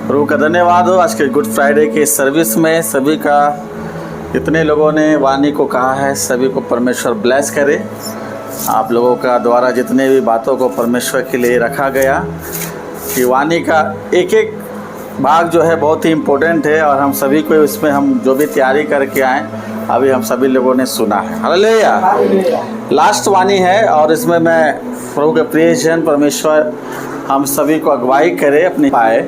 प्रभु का धन्यवाद हो आज के गुड फ्राइडे के सर्विस में सभी का। इतने लोगों ने वाणी को कहा है, सभी को परमेश्वर ब्लेस करे। आप लोगों का द्वारा जितने भी बातों को परमेश्वर के लिए रखा गया कि वाणी का एक एक भाग जो है बहुत ही इम्पोर्टेंट है और हम सभी को इसमें हम जो भी तैयारी करके आए अभी हम सभी लोगों ने सुना है। हालेलुया। लास्ट वाणी है और इसमें मैं प्रभु के प्रिय जन परमेश्वर हम सभी को अगुवाई करे अपनी पाए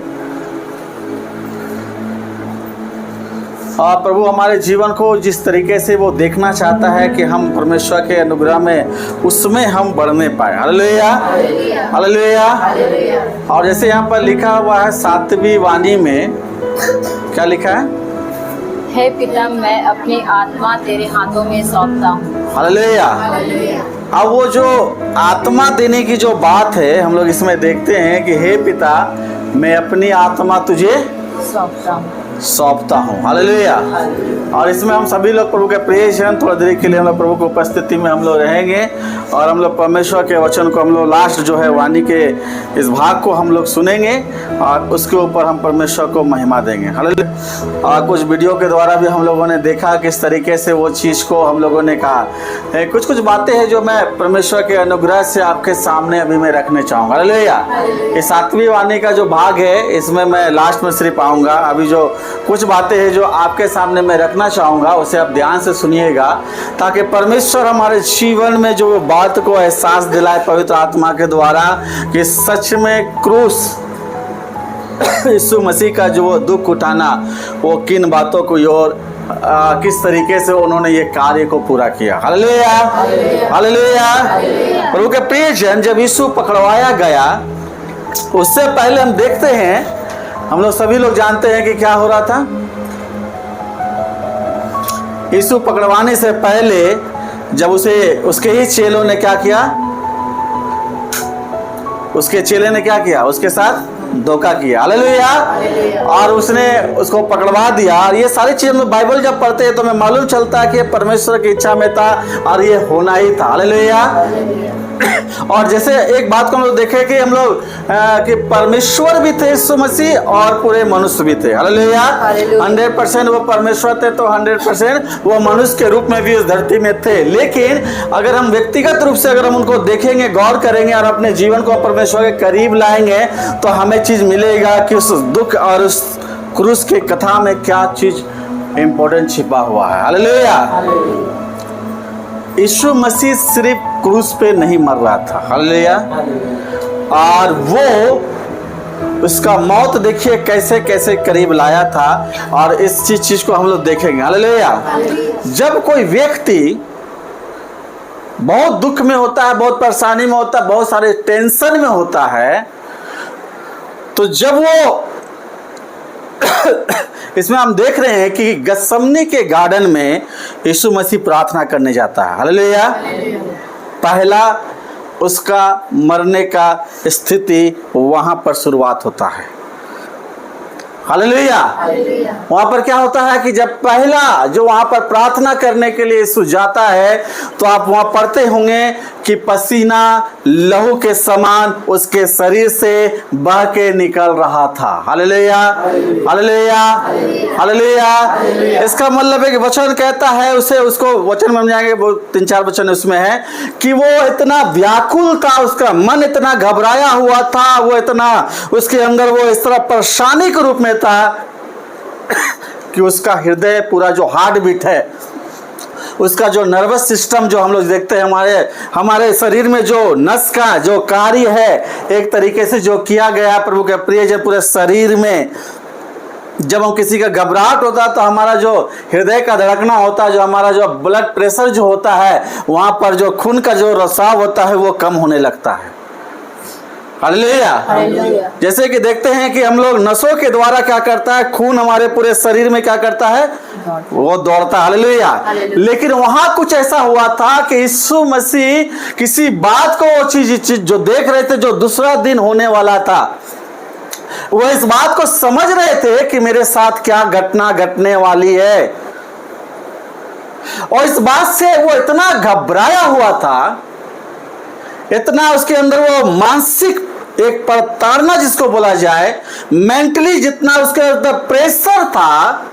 और प्रभु हमारे जीवन को जिस तरीके से वो देखना चाहता है कि हम परमेश्वर के अनुग्रह में उसमें हम बढ़ने पाए। Hallelujah hallelujah. और जैसे यहाँ पर लिखा हुआ है 7वीं वाणी में क्या लिखा है? हे पिता मैं अपनी आत्मा तेरे हाथों में सौंपता हूँ। हालेलुया। अब वो जो आत्मा देने की जो बात है हम लोग इसमें देखते हैं कि हे पिता मैं अपनी आत्मा तुझे सौंपता हूँ। हालेलुया। और इसमें हम सभी लोग प्रभु के प्रिय जन थोड़ी देर के लिए हम लोग प्रभु की उपस्थिति में हम लोग रहेंगे और हम लोग परमेश्वर के वचन को हम लोग लास्ट जो है वाणी के इस भाग को हम लोग सुनेंगे और उसके ऊपर हम परमेश्वर को महिमा देंगे। हालेलुया। और कुछ वीडियो के द्वारा भी हम लोगों ने देखा किस तरीके से वो चीज़ को हम लोगों ने कहा। कुछ कुछ बातें हैं जो मैं परमेश्वर के अनुग्रह से आपके सामने अभी मैं रखने चाहूँगा। हालेलुया। ये 7वीं वाणी का जो भाग है इसमें मैं लास्ट में सिर्फ आऊँगा। अभी जो कुछ बातें हैं जो आपके सामने मैं रखना चाहूँगा उसे आप ध्यान से सुनिएगा ताकि परमेश्वर हमारे जीवन में जो बात को एहसास दिलाए पवित्र आत्मा के द्वारा कि सच में क्रूस यीशु मसीह का जो वो दुख उठाना वो किन बातों को और किस तरीके से उन्होंने ये कार्य को पूरा किया। Hallelujah hallelujah. प्रभु के प्रिय जन जब यीशु पकड़वाया गया उससे पहले हम देखते हैं हम लोग सभी लोग जानते हैं कि क्या हो रहा था। यीशु पकड़वाने से पहले जब उसे उसके ही चेलों ने क्या किया, उसके चेले ने क्या किया, उसके साथ धोखा किया। हालेलुया। और उसने उसको पकड़वा दिया। और ये सारी चीज़ हम बाइबल जब पढ़ते हैं तो हमें मालूम चलता है कि परमेश्वर की इच्छा में था और ये होना ही था। हालेलुया। और जैसे एक बात को हम लोग देखें कि हम लोग कि परमेश्वर भी थे यीशु मसीह और पूरे मनुष्य भी थे। हालेलुया। 100% वो परमेश्वर थे तो 100% वो मनुष्य के रूप में भी इस धरती में थे। लेकिन अगर हम व्यक्तिगत रूप से अगर हम उनको देखेंगे, गौर करेंगे और अपने जीवन को परमेश्वर के करीब लाएंगे तो हमें चीज मिलेगा कि उस दुख और उस क्रूस के कथा में क्या चीज इंपॉर्टेंट छिपा हुआ है। हालेलुया। यीशु मसीह सिर्फ क्रूस पे नहीं मर रहा था। हालेलुया। और वो उसका मौत देखिए कैसे कैसे करीब लाया था और इस चीज को हम लोग देखेंगे। हालेलुया। जब कोई व्यक्ति बहुत दुख में होता है, बहुत परेशानी में होता है, बहुत सारे टेंशन में होता है तो जब वो इसमें हम देख रहे हैं कि गत्समनी के गार्डन में यीशु मसीह प्रार्थना करने जाता है। हालेलुया। पहला उसका मरने का स्थिति वहां पर शुरुआत होता है। हालेलुया। वहां पर क्या होता है कि जब पहला जो वहां पर प्रार्थना करने के लिए यीशु जाता है तो आप वहां पढ़ते होंगे कि पसीना लहू के समान उसके शरीर से बह के निकल रहा था। Hallelujah hallelujah hallelujah. इसका मतलब है कि वचन कहता है उसे उसको वचन में हम जाएंगे, वो 3-4 वचन उसमें है कि वो इतना व्याकुल था, उसका मन इतना घबराया हुआ था, वो इतना उसके अंदर वो इस तरह परेशानी के रूप में था कि उसका हृदय पूरा जो हार्ट बीट है, उसका जो नर्वस सिस्टम जो हम लोग देखते हैं हमारे शरीर में जो नस का जो कार्य है एक तरीके से जो किया गया प्रभु के प्रिय जन पूरे शरीर में जब हम किसी का घबराहट होता है तो हमारा जो हृदय का धड़कना होता है, जो हमारा जो ब्लड प्रेशर जो होता है वहाँ पर जो खून का जो रसाव होता है वो कम होने लगता है। हालेलुया। जैसे कि देखते हैं कि हम लोग नसों के द्वारा क्या करता है, खून हमारे पूरे शरीर में क्या करता है, वो दौड़ता है। हालेलुया। लेकिन वहां कुछ ऐसा हुआ था कि यीशु मसीह किसी बात को वो चीज जो देख रहे थे जो दूसरा दिन होने वाला था, वो इस बात को समझ रहे थे कि मेरे साथ क्या घटना घटने वाली है और इस बात से वो इतना घबराया हुआ था, इतना उसके अंदर वो मानसिक एक प्रताड़ना जिसको बोला जाए, मेंटली जितना उसके अंदर प्रेशर था,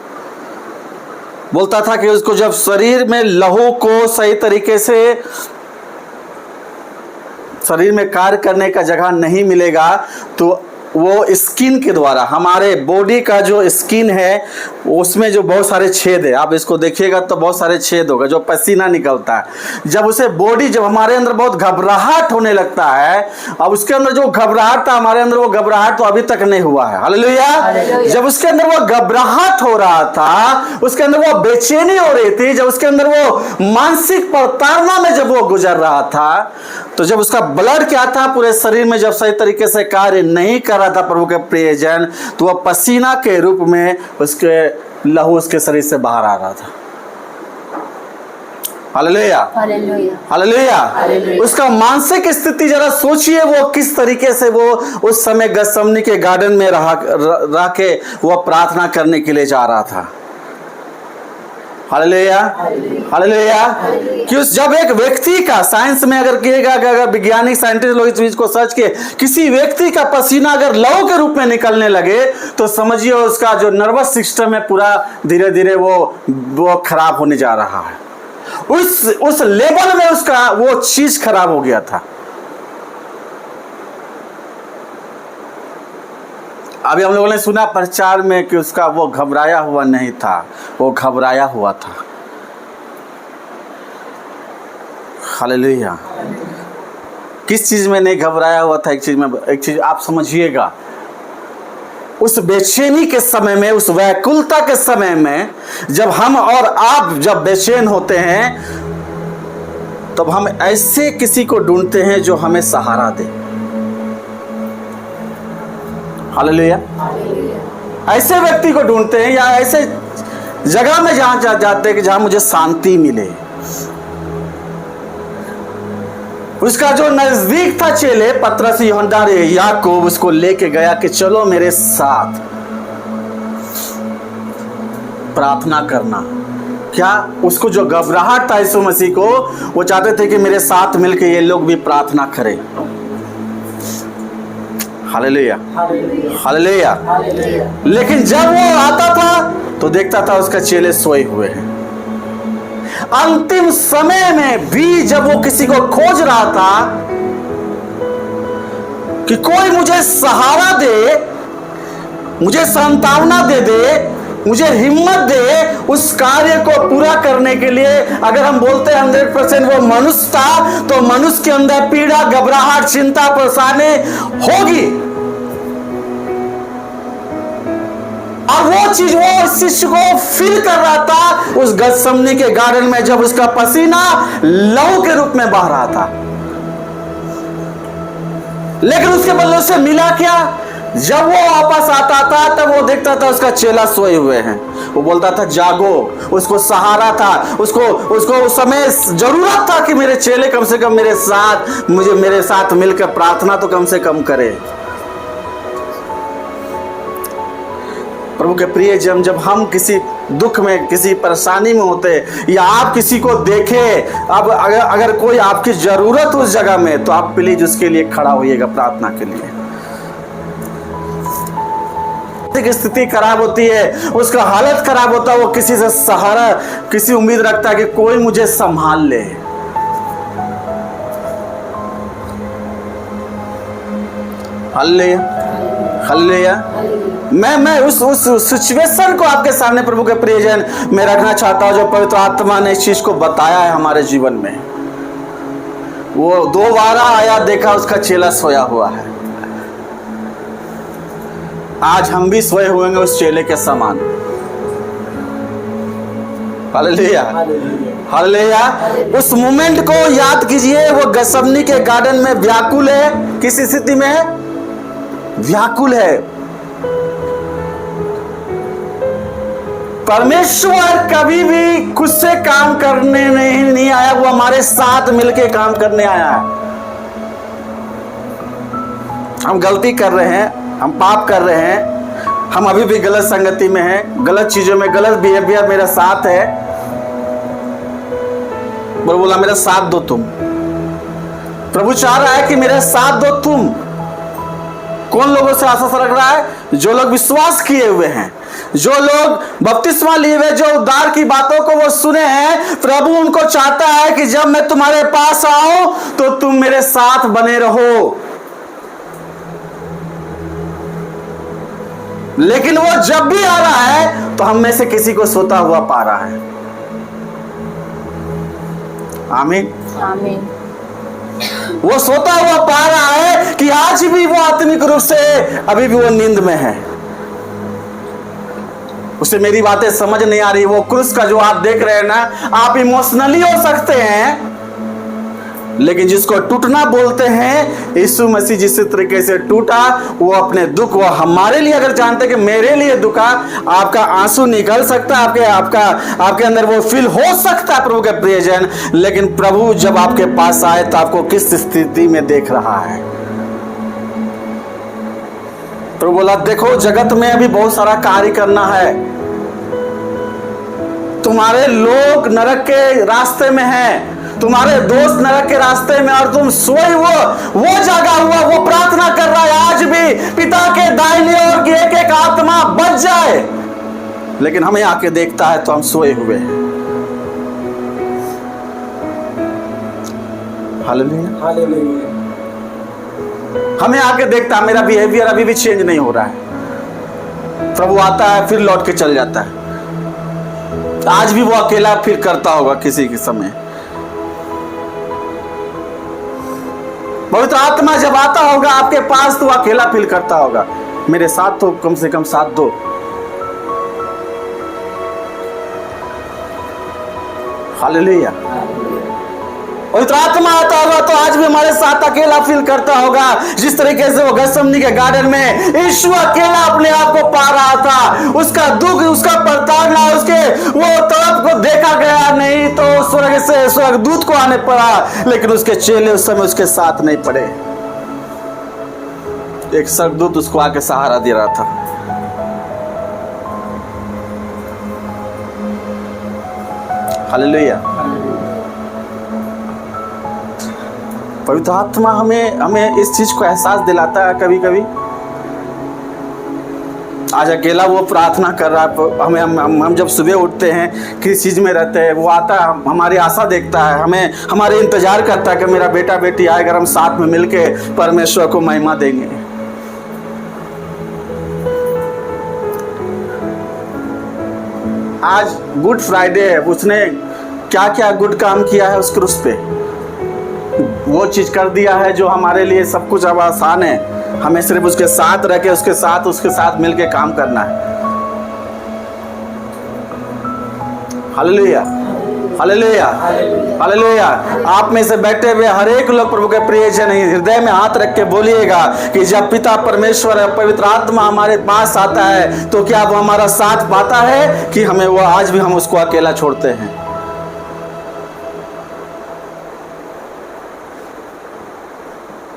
बोलता था कि उसको जब शरीर में लहू को सही तरीके से शरीर में कार्य करने का जगह नहीं मिलेगा तो वो स्किन के द्वारा, हमारे बॉडी का जो स्किन है उसमें जो बहुत सारे छेद है, आप इसको देखिएगा तो बहुत सारे छेद होगा, जो पसीना निकलता है। जब उसे बॉडी, जब हमारे अंदर बहुत घबराहट होने लगता है, अब उसके अंदर जो घबराहट था हमारे अंदर, वो घबराहट तो अभी तक नहीं हुआ है। हालेलुया। जब उसके अंदर वो घबराहट हो रहा था, उसके अंदर वो बेचैनी हो रही थी, जब उसके अंदर वो मानसिक प्रताड़ना में जब वो गुजर रहा था, तो जब उसका ब्लड क्या था पूरे शरीर में जब सही तरीके से कार्य नहीं कर रहा था प्रभु के प्रियजन, तो वह पसीना के रूप में उसके लहू उसके शरीर से बाहर आ रहा था। Hallelujah, hallelujah. उसका मानसिक स्थिति जरा सोचिए, वो किस तरीके से वो उस समय गतसमनी के गार्डन में रह के वो प्रार्थना करने के लिए जा रहा था। Hallelujah, hallelujah. कि उस जब एक व्यक्ति का, साइंस में अगर कहिएगा, अगर वैज्ञानिक साइंटिस्ट लोग इस चीज को सर्च किए, किसी व्यक्ति का पसीना अगर लहू के रूप में निकलने लगे तो समझिए उसका जो नर्वस सिस्टम है पूरा धीरे धीरे वो खराब होने जा रहा है। उस लेवल में उसका वो चीज खराब हो गया था। अभी हम लोगों ने सुना प्रचार में कि उसका वो घबराया हुआ नहीं था, वो घबराया हुआ था। हालेलुया। किस चीज में नहीं घबराया हुआ था? एक चीज आप समझिएगा, उस बेचैनी के समय में, उस व्याकुलता के समय में जब हम और आप जब बेचैन होते हैं, तब हम ऐसे किसी को ढूंढते हैं जो हमें सहारा दे। हालेलुया। ऐसे व्यक्ति को ढूंढते हैं या ऐसे जगह में जहां जाते हैं कि जहां मुझे शांति मिले। उसका जो नजदीक था चेले, पतरस, यूहन्ना, याकूब, उसको लेके गया कि चलो मेरे साथ प्रार्थना करना। क्या उसको जो घबराहट था यीशु मसीह को, वो चाहते थे कि मेरे साथ मिलके ये लोग भी प्रार्थना करें। हालेलुया, हालेलुया। लेकिन जब वो आता था तो देखता था उसका चेले सोए हुए हैं। अंतिम समय में भी जब वो किसी को खोज रहा था कि कोई मुझे सहारा दे, मुझे सांत्वना दे, मुझे हिम्मत दे उस कार्य को पूरा करने के लिए, अगर हम बोलते हैं 100% वो मनुष्य था, तो मनुष्य के अंदर पीड़ा, घबराहट, चिंता, परेशानी होगी। और वो चीज, वो इस शिष्य को फील कर रहा था उस गतसमनी के गार्डन में, जब उसका पसीना लहू के रूप में बह रहा था। लेकिन उसके बदले से मिला क्या? जब वो वापस आता था तब वो देखता था उसका चेला सोए हुए हैं। वो बोलता था जागो, उसको सहारा था, उसको उस समय जरूरत था कि मेरे चेले कम से कम मेरे साथ मिलकर प्रार्थना तो कम से कम करे। प्रभु के प्रिय जब हम किसी दुख में, किसी परेशानी में होते, या आप किसी को देखें, अब अगर कोई आपकी जरूरत उस जगह में, तो आप प्लीज उसके लिए खड़ा होइएगा प्रार्थना के लिए। स्थिति खराब होती है, उसका हालत खराब होता है, वो किसी से सहारा, किसी उम्मीद रखता है कि कोई मुझे संभाल ले। Hallelujah, hallelujah. मैं उस सिचुएशन को आपके सामने प्रभु के प्रियजन में रखना चाहता हूं, जो पवित्र आत्मा ने इस चीज को बताया है हमारे जीवन में। वो दोबारा आया, देखा उसका चेला सोया हुआ है। आज हम भी सोए हुए हैं उस चेले के समान। Hallelujah, hallelujah. उस मोमेंट को याद कीजिए, वो गतसमनी के गार्डन में व्याकुल है। किस स्थिति में है? व्याकुल है। परमेश्वर कभी भी खुद से काम करने नहीं आया, वो हमारे साथ मिलके काम करने आया है। हम गलती कर रहे हैं, हम पाप कर रहे हैं, हम अभी भी गलत संगति में हैं, गलत चीजों में, गलत बिहेवियर मेरा साथ है। बोला मेरा साथ दो तुम। प्रभु चाह रहा है कि मेरा साथ दो तुम। कौन लोगों से आशीष रख रहा है? जो लोग विश्वास किए हुए हैं, जो लोग बपतिस्मा लिए हुए, जो उद्धार की बातों को वो सुने हैं। प्रभु उनको चाहता है कि जब मैं तुम्हारे पास आऊं तो तुम मेरे साथ बने रहो। लेकिन वो जब भी आ रहा है तो हम में से किसी को सोता हुआ पा रहा है। आमीन आमीन। वो सोता हुआ पा रहा है कि आज भी वो आत्मिक रूप से अभी भी वो नींद में है। उसे मेरी बातें समझ नहीं आ रही। वो क्रूस का जो आप देख रहे हैं ना, आप इमोशनली हो सकते हैं, लेकिन जिसको टूटना बोलते हैं, यीशु मसीह जिस तरीके से टूटा, वो अपने दुख, वो हमारे लिए अगर जानते कि मेरे लिए दुखा, आपका आंसू निकल सकता है, आपके अंदर वो फील हो सकता है प्रभु के प्रियजन। लेकिन प्रभु जब आपके पास आए तो आपको किस स्थिति में देख रहा है? प्रभु बोला, देखो जगत में अभी बहुत सारा कार्य करना है, तुम्हारे लोग नरक के रास्ते में हैं, तुम्हारे दोस्त नरक के रास्ते में, और तुम सोए वो जागा हुआ, वो प्रार्थना कर रहा है आज भी, पिता के दाहिने ओर की एक एक आत्मा बच जाए। लेकिन हमें आके देखता है तो हम सोए हुए हैं। Hallelujah, hallelujah. हमें आके देखता है, मेरा बिहेवियर अभी भी चेंज नहीं हो रहा है। प्रभु आता है फिर लौट के चल जाता है। आज भी वो अकेला फिर करता होगा किसी के समय। पवित्र आत्मा जब आता होगा आपके पास तो अकेला फील करता होगा, मेरे साथ तो कम से कम साथ दो। हालेलुया। पवित्र आत्मा आता होगा तो आज भी हमारे साथ अकेला फील करता होगा। जिस तरीके से वो गethsemane के गार्डन में यीशु अकेला अपने आप को पा रहा था, उसका दुख, उसका प्रताड़ना, उसके वो तड़प को देखा गया नहीं तो स्वर्ग से स्वर्गदूत को आने पड़ा, लेकिन उसके चेले उस समय उसके साथ नहीं पड़े। एक स्वर्गदूत उसको आके सहारा दे रहा था। हालेलुया। पवित्र आत्मा हमें इस चीज को एहसास दिलाता है कभी कभी। आज अकेला वो प्रार्थना कर रहा है, हम जब सुबह उठते हैं किस चीज में रहते हैं, वो आता है, हमारी आशा देखता है, हमें हमारे इंतजार करता है कि मेरा बेटा बेटी आएगा, हम साथ में मिलके परमेश्वर को महिमा देंगे। आज गुड फ्राइडे है, उसने क्या क्या गुड काम किया है उस क्रूस पे, वो चीज कर दिया है जो हमारे लिए सब कुछ अब आसान है। हमें सिर्फ उसके साथ रह के उसके साथ मिलके काम करना है। हालेलुया, हालेलुया, हालेलुया। आप में से बैठे हुए हर एक लोग प्रभु के प्रियजन हृदय में हाथ रख के बोलिएगा कि जब पिता परमेश्वर पवित्र आत्मा हमारे पास आता है तो क्या वो हमारा साथ पाता है कि हमें वो आज भी हम उसको अकेला छोड़ते हैं?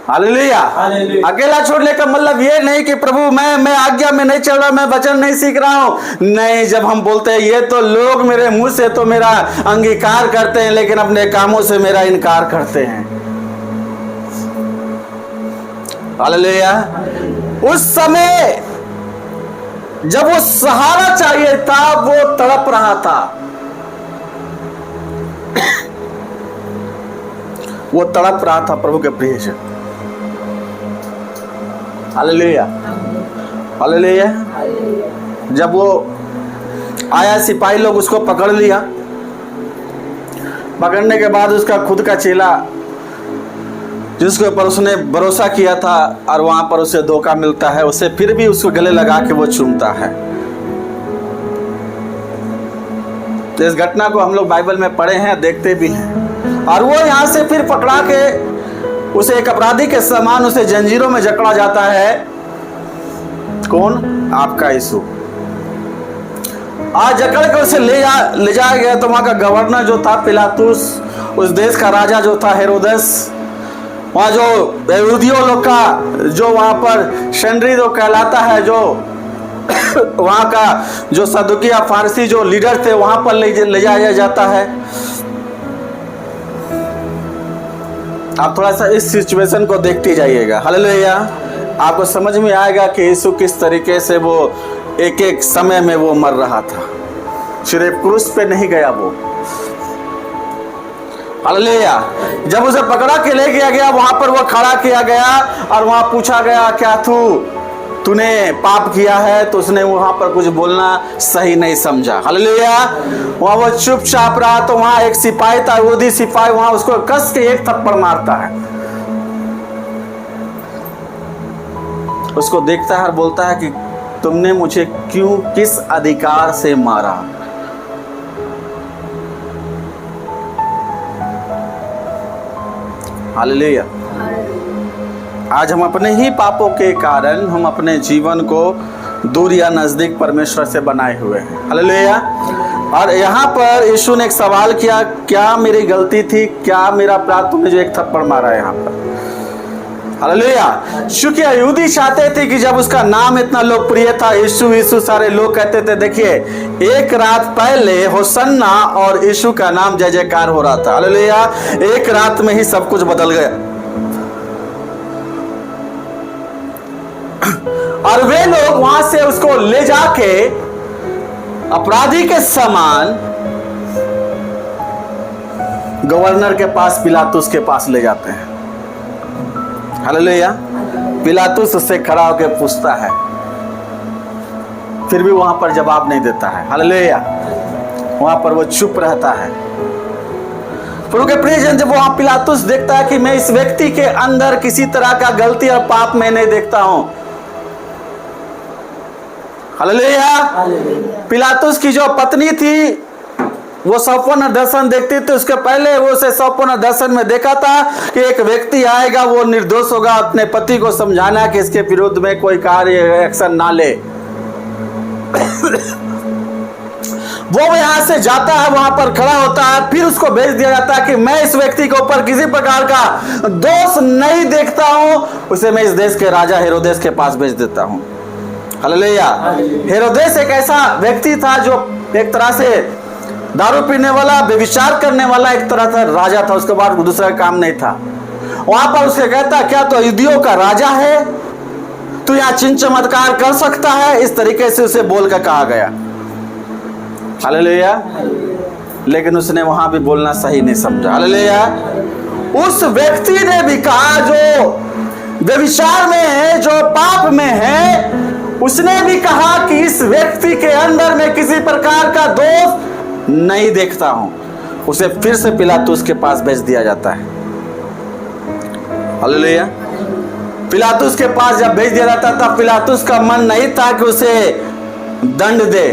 हालेलुया। अकेला छोड़ने का मतलब ये नहीं कि प्रभु मैं आज्ञा में नहीं चल रहा, मैं वचन नहीं सीख रहा हूं। नहीं, जब हम बोलते हैं ये तो लोग मेरे मुंह से तो मेरा अंगीकार करते हैं, लेकिन अपने कामों से मेरा इनकार करते हैं। हालेलुया। उस समय जब वो सहारा चाहिए था, वो तड़प रहा था, वो तड़प रहा था प्रभु के प्रियजन। Hallelujah, hallelujah. जब वो आया, सिपाही लोग उसको पकड़ लिया। पकड़ने के बाद उसका खुद का चेला जिसके ऊपर उसने भरोसा किया था और वहां पर उसे धोखा मिलता है, उसे फिर भी उसको गले लगा के वो चूमता है। तो इस घटना को हम लोग बाइबल में पढ़े हैं, देखते भी हैं। और वो यहाँ से फिर पकड़ा के उसे एक अपराधी के समान उसे जंजीरों में जकड़ा जाता है। कौन? आपका यीशु। आज जकड़ के उसे ले जाया गया तो वहां का गवर्नर जो था पिलातुस, उस देश का राजा जो था हेरोदेस, वहां जो यहूदियों लोग का जो वहां पर शंडरी जो कहलाता है, जो वहां का जो सदुकिया फारसी जो लीडर थे, वहां पर ले जाया जाता है। आप थोड़ा सा इस सिचुएशन को देखते जाइएगा। हालेलुया। आपको समझ में आएगा कि यीशु किस तरीके से वो एक एक समय में वो मर रहा था। सिर्फ क्रूस पे नहीं गया वो, हालेलुया। जब उसे पकड़ा के ले गया गया, वहां पर वो खड़ा किया गया और वहां पूछा गया क्या तूने पाप किया है, तो उसने वहां पर कुछ बोलना सही नहीं समझा, हालेलुया। वहां वो चुपचाप रहा। तो वहां एक सिपाही था, यहूदी सिपाही, वहां उसको कस के एक थप्पड़ मारता है। उसको देखता है और बोलता है कि तुमने मुझे क्यों, किस अधिकार से मारा। हालेलुया। आज हम अपने ही पापों के कारण हम अपने जीवन को दूर या नजदीक परमेश्वर से बनाए हुए हैं, हालेलुया। और यहाँ पर यीशु ने एक सवाल किया, क्या मेरी गलती थी, क्या मेरा अपराध, तुमने जो एक थप्पड़ मारा है यहाँ पर, हालेलुया। क्योंकि यहूदी चाहते थे कि जब उसका नाम इतना लोकप्रिय था, यीशु यीशु, सारे लोग कहते थे देखिए एक रात पहले होसन्ना और यीशु का नाम जय जयकार हो रहा था, हालेलुया। एक रात में ही सब कुछ बदल गया। और वे लोग वहां से उसको ले जाके अपराधी के समान गवर्नर के पास, पिलातुस के पास ले जाते हैं, हालेलुया। पिलातुस उससे खड़ा होकर पूछता है, फिर भी वहां पर जवाब नहीं देता है, हालेलुया। वहां पर वो चुप रहता है। प्रभु के प्रियजन, जब वहां पिलातुस देखता है कि मैं इस व्यक्ति के अंदर किसी तरह का गलती और पाप मैं नहीं देखता हूं, हालेलुया। पिलातुस की जो पत्नी थी वो स्वप्न दर्शन देखती थी। उसके पहले वो उसे स्वप्न दर्शन में देखा था कि एक व्यक्ति आएगा, वो निर्दोष होगा, अपने पति को समझाना कि इसके विरुद्ध में कोई कार्य एक्शन ना ले। वो यहां से जाता है, वहां पर खड़ा होता है, फिर उसको भेज दिया जाता है कि मैं इस व्यक्ति के ऊपर किसी प्रकार का दोष नहीं देखता हूं, उसे मैं इस देश के राजा हेरोदेस के पास भेज देता हूं, हालेलुया। हेरोदेस एक ऐसा व्यक्ति था जो एक तरह से दारू पीने वाला, व्यभिचार करने वाला एक तरह का राजा था। उसके बाद दूसरा काम नहीं था। वहां पर उसे कहता, क्या तो यहूदियों का राजा है, तू यहाँ चिन्ह चमत्कार कर सकता है, इस तरीके से उसे बोल कर कहा गया, हालेलुया। लेकिन उसने वहां भी बोलना सही नहीं समझा, हालेलुया। उस व्यक्ति ने भी कहा जो व्यभिचार में है, जो पाप में है, उसने भी कहा कि इस व्यक्ति के अंदर में किसी प्रकार का दोष नहीं देखता हूं। उसे फिर से पिलातुस के पास भेज दिया जाता है, हालेलुया। पिलातुस के पास जब भेज दिया जाता था, पिलातुस का मन नहीं था कि उसे दंड दे,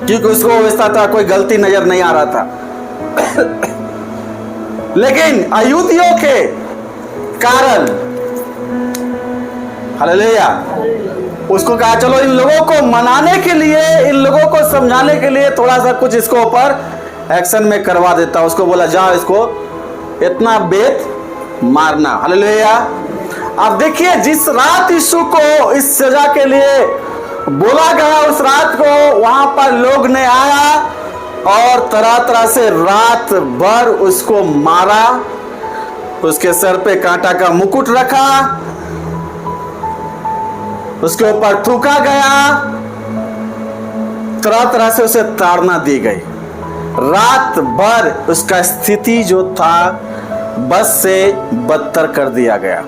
क्योंकि उसको ऐसा था कोई गलती नजर नहीं आ रहा था। लेकिन अयहूदियों के कारण, हालेलुया, उसको कहा चलो इन लोगों को मनाने के लिए, इन लोगों को समझाने के लिए थोड़ा सा कुछ इसको ऊपर एक्शन में करवा देता। उसको बोला जाओ इसको इतना बेत मारना, हालेलुया। अब देखिए जिस रात यीशु को इस सजा के लिए बोला गया, उस रात को वहां पर लोग ने आया और तरह तरह से रात भर उसको मारा, उसके सर पे कांटा का मुकुट रखा, उसके ऊपर थूका गया, तरह तरह से उसे ताड़ना दी गई। रात भर उसका स्थिति जो था बस से बदतर कर दिया गया।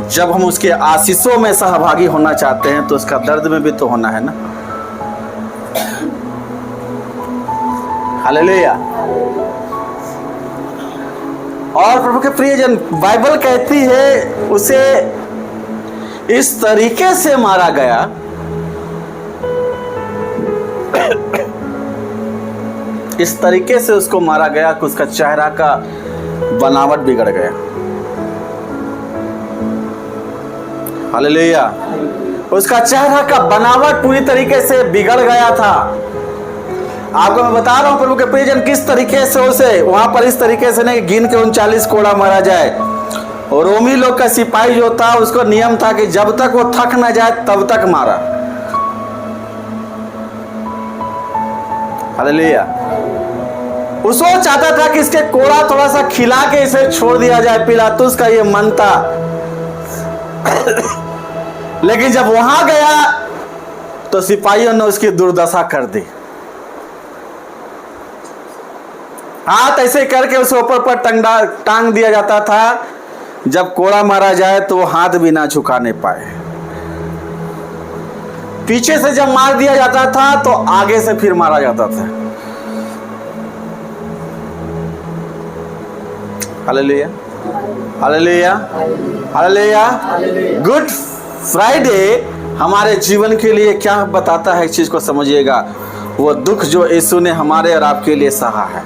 जब हम उसके आशीषों में सहभागी होना चाहते हैं तो उसका दर्द में भी तो होना है ना, हालेलुया। और प्रभु के प्रियजन, बाइबल कहती है उसे इस तरीके से मारा गया, इस तरीके से उसको मारा गया कि उसका चेहरा का बनावट बिगड़ गया, हालेलुया। उसका चेहरा का बनावट पूरी तरीके से बिगड़ गया था। आपको मैं बता रहा हूं प्रभु के प्रियजन, किस तरीके से उसे वहां पर इस तरीके से नहीं गिन के 39 कोड़ा मारा जाए। और रोमी लोग का सिपाही जो था उसको नियम था कि जब तक वो थक ना जाए तब तक मारा, हालेलुया। उसको चाहता था कि इसके कोड़ा थोड़ा सा खिला के इसे छोड़ दिया जाए, पिलातुस का ये मन था। लेकिन जब वहां गया तो सिपाहियों ने उसकी दुर्दशा कर दी। हाथ ऐसे करके उसके ऊपर पर टांग दिया जाता था, जब कोड़ा मारा जाए तो वो हाथ भी ना झुका नहीं पाए। पीछे से जब मार दिया जाता था तो आगे से फिर मारा जाता था। Hallelujah, hallelujah, hallelujah. Good Friday हमारे जीवन के लिए क्या बताता है, इस चीज को समझिएगा। वो दुख जो यीशु ने हमारे और आपके लिए सहा है।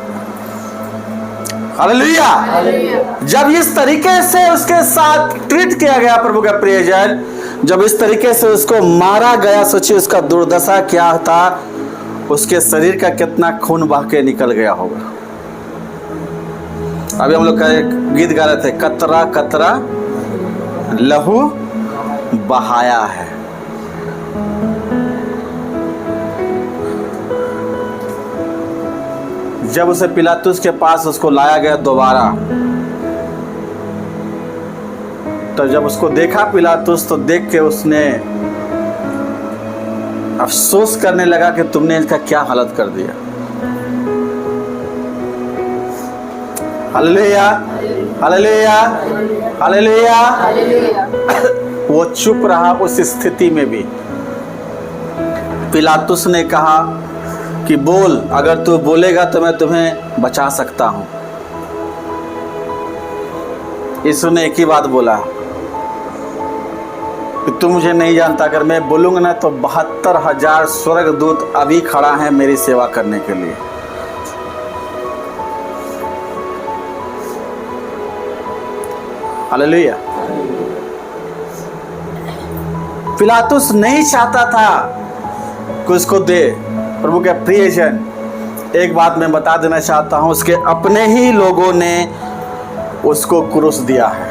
हालेलुया। जब इस तरीके से उसके साथ ट्रीट किया गया प्रभु का प्रियजन, जब इस तरीके से उसको मारा गया, सोचिए उसका दुर्दशा क्या था, उसके शरीर का कितना खून बह के निकल गया होगा। अभी हम लोग का एक गीत गा रहे थे, कतरा कतरा लहू बहाया है। जब उसे पिलातुस के पास उसको लाया गया दोबारा, तो जब उसको देखा पिलातुस, तो देख के उसने अफसोस करने लगा कि तुमने इसका क्या हालत कर दिया। Hallelujah, hallelujah, hallelujah. वो चुप रहा उस स्थिति में भी। पिलातुस ने कहा कि बोल, अगर तू बोलेगा तो मैं तुम्हें बचा सकता हूं। यीशु ने एक ही बात बोला कि तू मुझे नहीं जानता, अगर मैं बोलूंगा ना तो 72,000 स्वर्गदूत अभी खड़ा है मेरी सेवा करने के लिए। हालेलुया। पिलातुस नहीं चाहता था कि उसको दे। प्रभु के प्रियजन, एक बात मैं बता देना चाहता हूं, उसके अपने ही लोगों ने उसको क्रूस दिया है।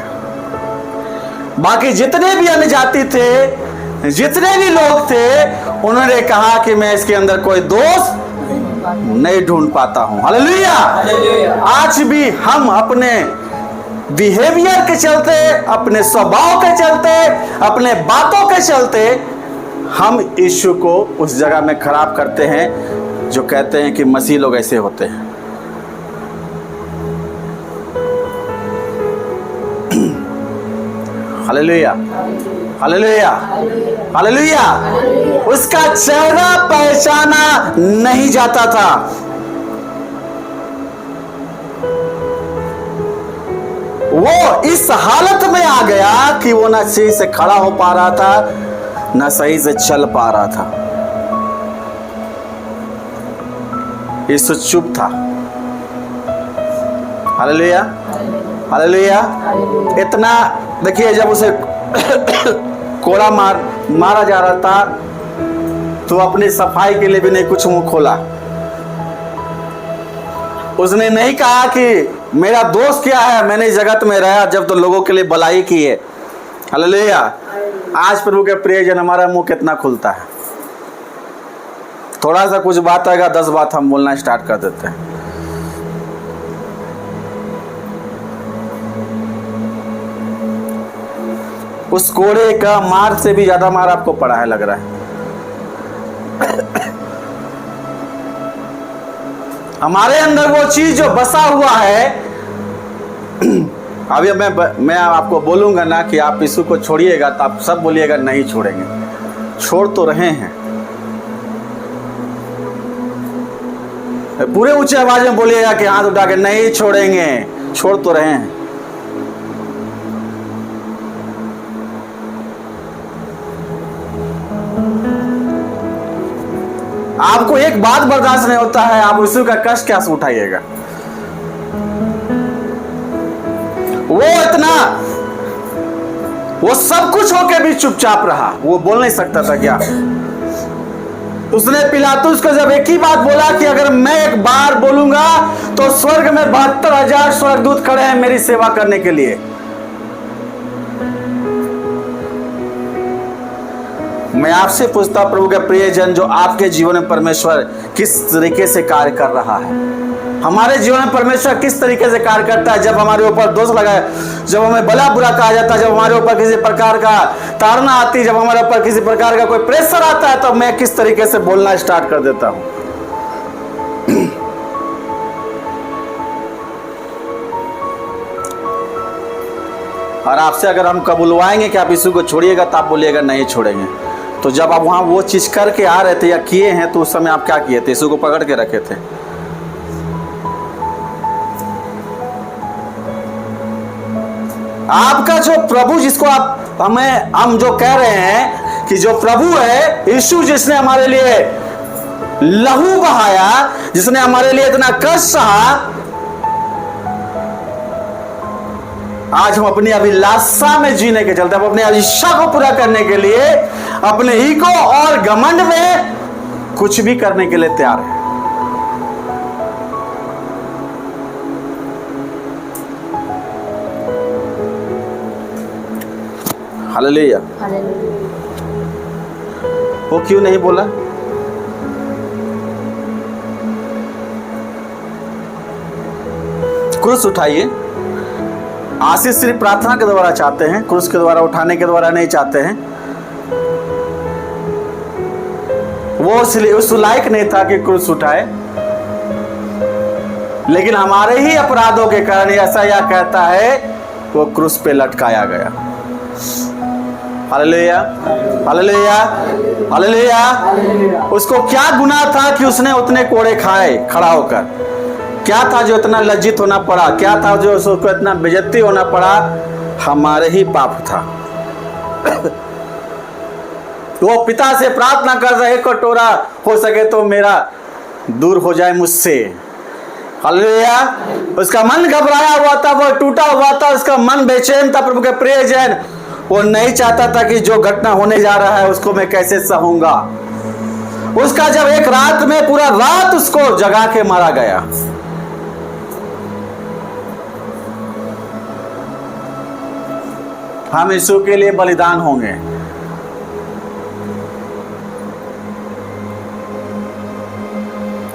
बाकी जितने भी अन्य जाति थे, जितने भी लोग थे, उन्होंने कहा कि मैं इसके अंदर कोई दोष नहीं ढूंढ पाता हूं। हालेलुया। आज भी हम अपने बिहेवियर के चलते, अपने स्वभाव के चलते, अपने बातों के चलते हम यीशु को उस जगह में खराब करते हैं जो कहते हैं कि मसीह लोग ऐसे होते हैं। Hallelujah, hallelujah, hallelujah. उसका चेहरा पहचाना नहीं जाता था। वो इस हालत में आ गया कि वो ना सही से खड़ा हो पा रहा था, ना सही से चल पा रहा था। यीशु चुप था। Hallelujah, hallelujah. इतना देखिए, जब उसे कोड़ा मारा जा रहा था तो अपनी सफाई के लिए भी नहीं कुछ मुंह खोला। उसने नहीं कहा कि मेरा दोष क्या है, मैंने इस जगत में रहा जब तो लोगों के लिए भलाई की है। हालेलुया। आज प्रभु के प्रियजन, हमारा मुंह कितना खुलता है। थोड़ा सा कुछ बात आएगा, 10 बात हम बोलना स्टार्ट कर देते हैं। उस कोड़े का मार से भी ज्यादा मार आपको पड़ा है, लग रहा है। हमारे अंदर वो चीज जो बसा हुआ है। अभी मैं आपको बोलूंगा ना कि आप यीशु को छोड़िएगा, तो आप सब बोलिएगा नहीं छोड़ेंगे। छोड़ तो रहे हैं। पूरे ऊंचे आवाज में बोलिएगा कि हाथ उठा के नहीं छोड़ेंगे। छोड़ तो रहे हैं। आपको एक बात बर्दाश्त नहीं होता है, आप यीशु का कष्ट कैसे उठाइएगा। वो सब कुछ होके भी चुपचाप रहा। वो बोल नहीं सकता था क्या? उसने पिलातुस को जब एक ही बात बोला कि अगर मैं एक बार बोलूंगा तो स्वर्ग में 72,000 स्वर्गदूत खड़े हैं मेरी सेवा करने के लिए। मैं आपसे पूछता प्रभु के प्रियजन, जो आपके जीवन में परमेश्वर किस तरीके से कार्य कर रहा है, हमारे जीवन में परमेश्वर किस तरीके से कार्य करता है। जब हमारे ऊपर दोष लगाए, जब हमें भला बुरा कहा जाता है, जब हमारे ऊपर किसी प्रकार का ताड़ना आती है, जब हमारे ऊपर किसी प्रकार का कोई प्रेशर आता है, तो मैं किस तरीके से बोलना स्टार्ट कर देता हूं। और आपसे अगर हम कबुलवाएंगे कि आप यीशु को छोड़िएगा, तो आप बोलिएगा नहीं छोड़ेंगे। तो जब आप वहां वो चीज करके आ रहे थे या किए हैं, तो उस समय आप क्या किए थे? यीशु को पकड़ के रखे थे। आपका जो प्रभु, जिसको आप हम जो कह रहे हैं कि जो प्रभु है यीशु, जिसने हमारे लिए लहू बहाया, जिसने हमारे लिए इतना कष्ट सहा, आज हम अपनी अभिलाषा में जीने के चलते, हम अपनी इच्छा को पूरा करने के लिए, अपने ईगो और घमंड में कुछ भी करने के लिए तैयार है। हालेलुया। वो क्यों नहीं बोला? क्रूस उठाइए। आशीष सिर्फ प्रार्थना के द्वारा चाहते हैं, क्रूस के द्वारा उठाने के द्वारा नहीं चाहते हैं। वो इसलिए उस लायक नहीं था कि क्रूस उठाए, लेकिन हमारे ही अपराधों के कारण ऐसा यह कहता है वो क्रूस पे लटकाया गया। Hallelujah, hallelujah, hallelujah. उसको क्या गुनाह था कि उसने उतने कोड़े खाए खड़ा होकर? क्या था जो इतना लज्जित होना पड़ा? क्या था जो उसको इतना बेइज्जती होना पड़ा? हमारे ही पाप था। वो पिता से प्रार्थना कर रहे, कटोरा हो सके तो मेरा दूर हो जाए मुझसे। हालेलुया। उसका मन घबराया हुआ था, वो टूटा हुआ था, उसका मन बेचैन था। प्रभु के प्रियजन, वो नहीं चाहता था कि जो घटना होने जा रहा है उसको मैं कैसे सहूंगा। उसका जब एक रात में पूरा रात उसको जगा के मारा गया। हम यीशु के लिए बलिदान होंगे।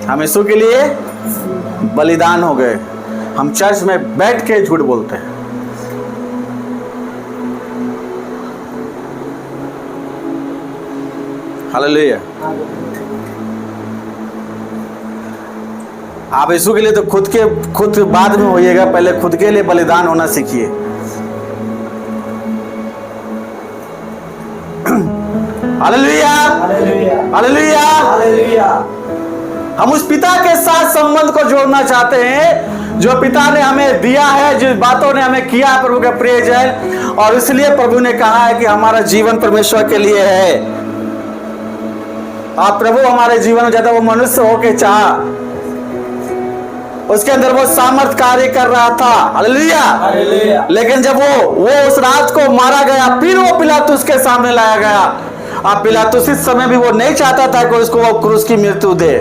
हम यीशु के लिए बलिदान हो गए। हम चर्च में बैठ के झूठ बोलते हैं। हालेलुया। आप यीशु के लिए तो खुद बाद में होइएगा, पहले खुद के लिए बलिदान होना सीखिए। Hallelujah, hallelujah, hallelujah. हम उस पिता के साथ संबंध को जोड़ना चाहते हैं जो पिता ने हमें दिया है, जिस बातों ने हमें किया है प्रभु के प्रियजन। और इसलिए प्रभु ने कहा है कि हमारा जीवन परमेश्वर के लिए है। आप प्रभु हमारे जीवन में ज्यादा वो मनुष्य होके चाहा, उसके अंदर वो सामर्थ कार्य कर रहा था। हालेलुया। लेकिन जब वो उस रात को मारा गया, फिर वो पिलातुस के सामने लाया गया। अब पिलातुस इस समय भी वो नहीं चाहता था कि उसको वो क्रूस की मृत्यु दे,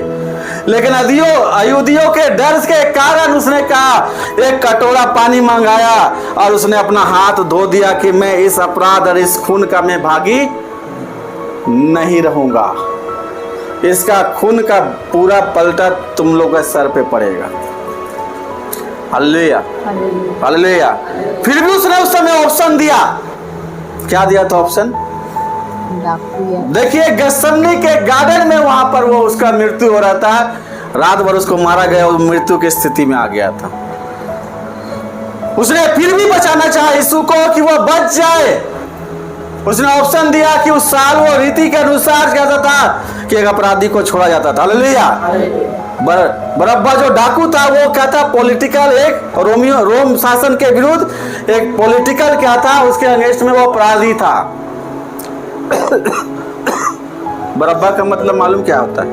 लेकिन अयुदियों के डर के कारण उसने कहा, एक कटोरा पानी मंगाया और उसने अपना हाथ धो दिया कि मैं इस अपराध और इस खून का मैं भागी नहीं रहूंगा। इसका खून का पूरा पलटा तुम लोग के सर पे पड़ेगा। Hallelujah, hallelujah. फिर भी उसने उस समय ऑप्शन दिया। क्या दिया था ऑप्शन? देखिए, गसमनी के गार्डन में वहां पर वो उसका मृत्यु हो रहा था। रात भर उसको मारा गया, वो मृत्यु की स्थिति में आ गया था। उसने फिर भी बचाना चाहा यीशु को कि वो बच जाए। उसने ऑप्शन दिया कि उस साल वो रीति के अनुसार कहता था कि एक अपराधी को छोड़ा जाता था। हालेलुया। बरअब्बा जो डाकू था, वो क्या था? पॉलिटिकल, एक रोम शासन के विरुद्ध एक पॉलिटिकल क्या था, उसके अगेंस्ट में वो अपराधी था। बरअब्बा का मतलब मालूम क्या होता है?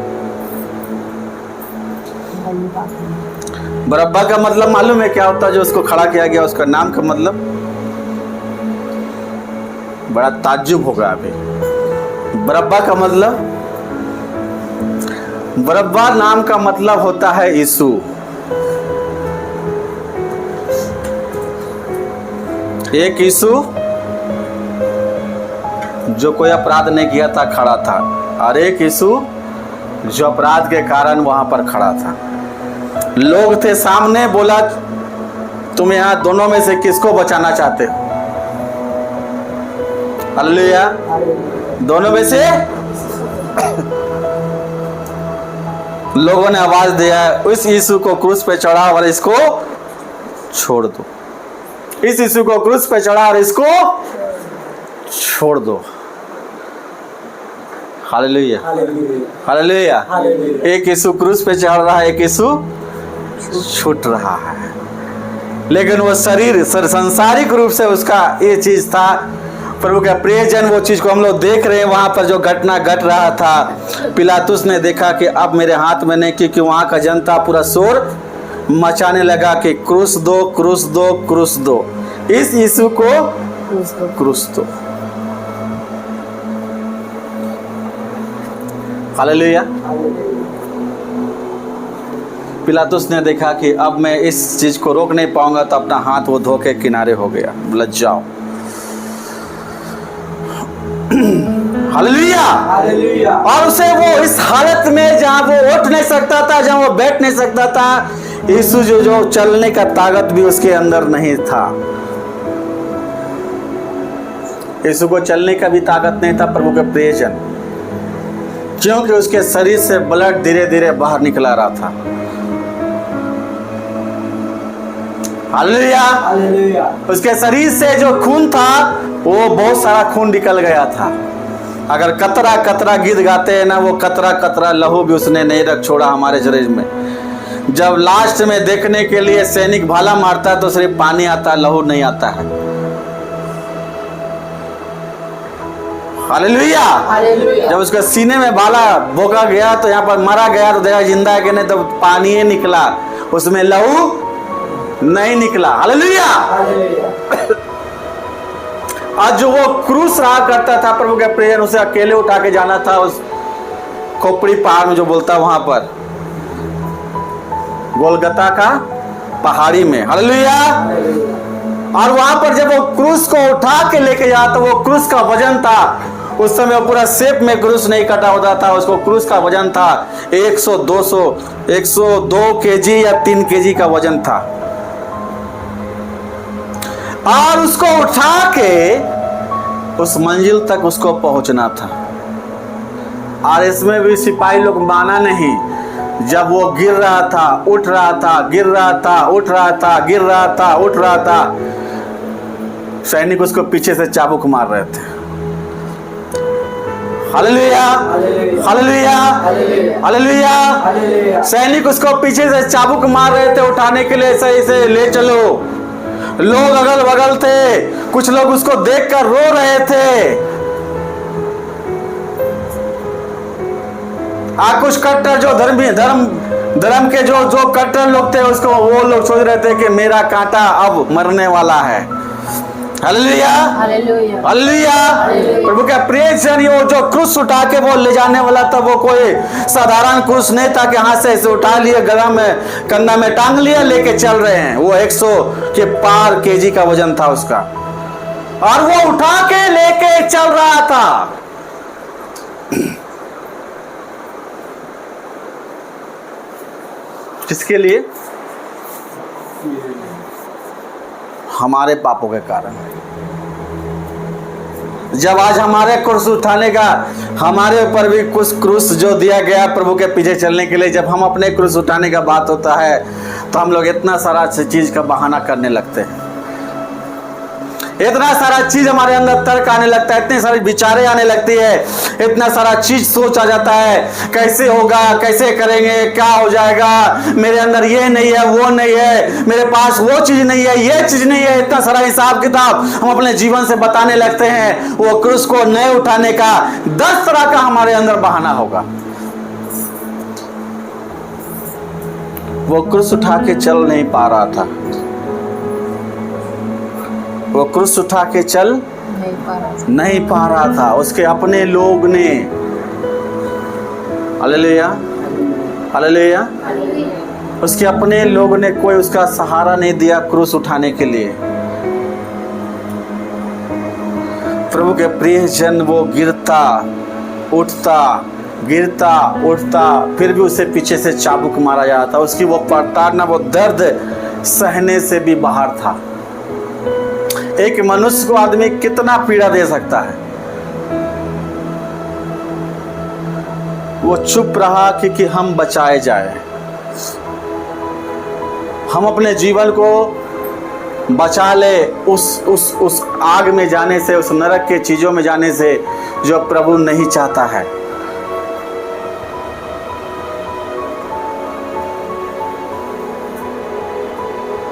बरअब्बा का मतलब मालूम है क्या होता है? जो उसको खड़ा किया गया, उसका नाम का मतलब बड़ा ताज्जुब होगा अभी। बरअब्बा का मतलब, बरअब्बा नाम का मतलब होता है यीशु। एक यीशु जो कोई अपराध नहीं किया था, खड़ा था, और एक यीशु जो अपराध के कारण वहां पर खड़ा था। लोग थे सामने, बोला तुम यहाँ दोनों में से किसको बचाना चाहते हो? हालेलुया। दोनों में से लोगों ने आवाज दिया, इस यीशु को क्रूस पे चढ़ा और इसको छोड़ दो। इस यीशु को क्रूस पे चढ़ा और इसको छोड़ दो। Hallelujah, hallelujah. एक यीशु क्रूस पे चढ़ रहा है, एक यीशु छूट रहा है। लेकिन वो शरीर संसारिक रूप से उसका ये चीज था। प्रभु का प्रियजन, वो चीज को हम लोग देख रहे हैं। वहां पर जो घटना घट रहा था, पिलातुस ने देखा कि अब मेरे हाथ में नहीं, क्योंकि वहां का जनता पूरा शोर मचाने लगा कि क्रूस दो, क्रूस दो, क्रूस दो, इस यीशु को क्रूस दो। हालेलुया। पिलातुस ने देखा कि अब मैं इस चीज को रोक नहीं पाऊंगा, तो अपना हाथ वो धो के किनारे हो गया, लज जाओ। हालेलुया। और उसे वो इस हालत में, जहां वो उठ नहीं सकता था, जहां वो बैठ नहीं सकता था, यीशु जो चलने का ताकत भी उसके अंदर नहीं था। यीशु को चलने का भी ताकत नहीं था, प्रभु के प्रियजन, क्योंकि उसके शरीर से ब्लड धीरे धीरे बाहर निकला रहा था। हालेलुया। उसके शरीर से जो खून था, वो बहुत सारा खून निकल गया था। अगर कतरा कतरा गीत गाते हैं ना, वो कतरा कतरा लहू भी उसने नहीं रख छोड़ा हमारे शरीर में। जब लास्ट में देखने के लिए सैनिक भाला मारता है, तो सिर्फ पानी आता, लहू नहीं आता है। हालेलुया। जब उसके सीने में भाला भोंका गया, तो यहाँ पर मारा गया, तो देखा जिंदा है कि नहीं, तो पानी ही निकला, उसमें लहू नहीं निकला। हालेलुया। आज जो वो क्रूस रहा करता था, प्रभु के प्रियजन, उसे अकेले उठा के जाना था उस खोपड़ी पहाड़ में, जो बोलता है वहां पर गोलगता का पहाड़ी में। हालेलुया। और वहां पर जब वो क्रूस को उठा के लेके जाता, तो वो क्रूस का वजन था, उस समय वो पूरा शेप में क्रूस नहीं कटा होता था, उसको क्रूस का वजन था 102 केजी या 3 केजी का वजन था। और उसको उठा के उस मंजिल तक उसको पहुंचना था। और इसमें भी सिपाही लोग माना नहीं। जब वो गिर रहा था, उठ रहा था, गिर रहा था, उठ रहा था, गिर रहा था, उठ रहा था, सैनिक उसको पीछे से चाबुक मार रहे थे। Hallelujah, hallelujah, hallelujah. सैनिक उसको पीछे से चाबुक मार रहे थे, उठाने के लिए सही से ले चलो। लोग अगल बगल थे, कुछ लोग उसको देखकर रो रहे थे। कुछ कट्टर जो धर्म के जो कट्टर लोग थे, उसको वो लोग सोच रहे थे कि मेरा कांटा अब मरने वाला है। हालेलुया, हालेलुया। प्रभु के प्रियजन, वो जो क्रूस उठा के वो ले जाने वाला था, वो कोई साधारण क्रूस नहीं था कि हाथ से इसे उठा लिए, गला में कंधा में टांग लिया, लेके चल रहे हैं। वो 100 के पार केजी का वजन था उसका, और वो उठा के लेके चल रहा था। किसके लिए? हमारे पापों के कारण। जब आज हमारे क्रूस उठाने का, हमारे ऊपर भी कुछ क्रूस जो दिया गया प्रभु के पीछे चलने के लिए, जब हम अपने क्रूस उठाने का बात होता है, तो हम लोग इतना सारा चीज का बहाना करने लगते हैं। इतना सारा चीज हमारे अंदर तर्क आने लगता है, इतनी सारी विचारें आने लगती है, इतना सारा चीज सोच आ जाता है, कैसे होगा, कैसे करेंगे, क्या हो जाएगा, मेरे अंदर ये नहीं है, वो नहीं है, मेरे पास वो चीज नहीं है, ये चीज नहीं है। इतना सारा हिसाब किताब हम अपने जीवन से बताने लगते हैं। वो क्रूस को नहीं उठाने का 10 तरह का हमारे अंदर बहाना होगा। वो क्रूस उठा के चल नहीं पा रहा था, वो क्रूस उठा के चल नहीं पा रहा था। उसके अपने लोग ने, हालेलुया, हालेलुया, उसके अपने लोग ने कोई उसका सहारा नहीं दिया क्रूस उठाने के लिए। प्रभु के प्रियजन, वो गिरता, उठता, गिरता उठता, फिर भी उसे पीछे से चाबुक मारा जाता, उसकी वो प्रताड़ना, वो दर्द सहने से भी बाहर था। एक मनुष्य को आदमी कितना पीड़ा दे सकता है। वो चुप रहा कि हम बचाए जाए, हम अपने जीवन को बचा ले उस आग में जाने से, उस नरक के चीजों में जाने से जो प्रभु नहीं चाहता है।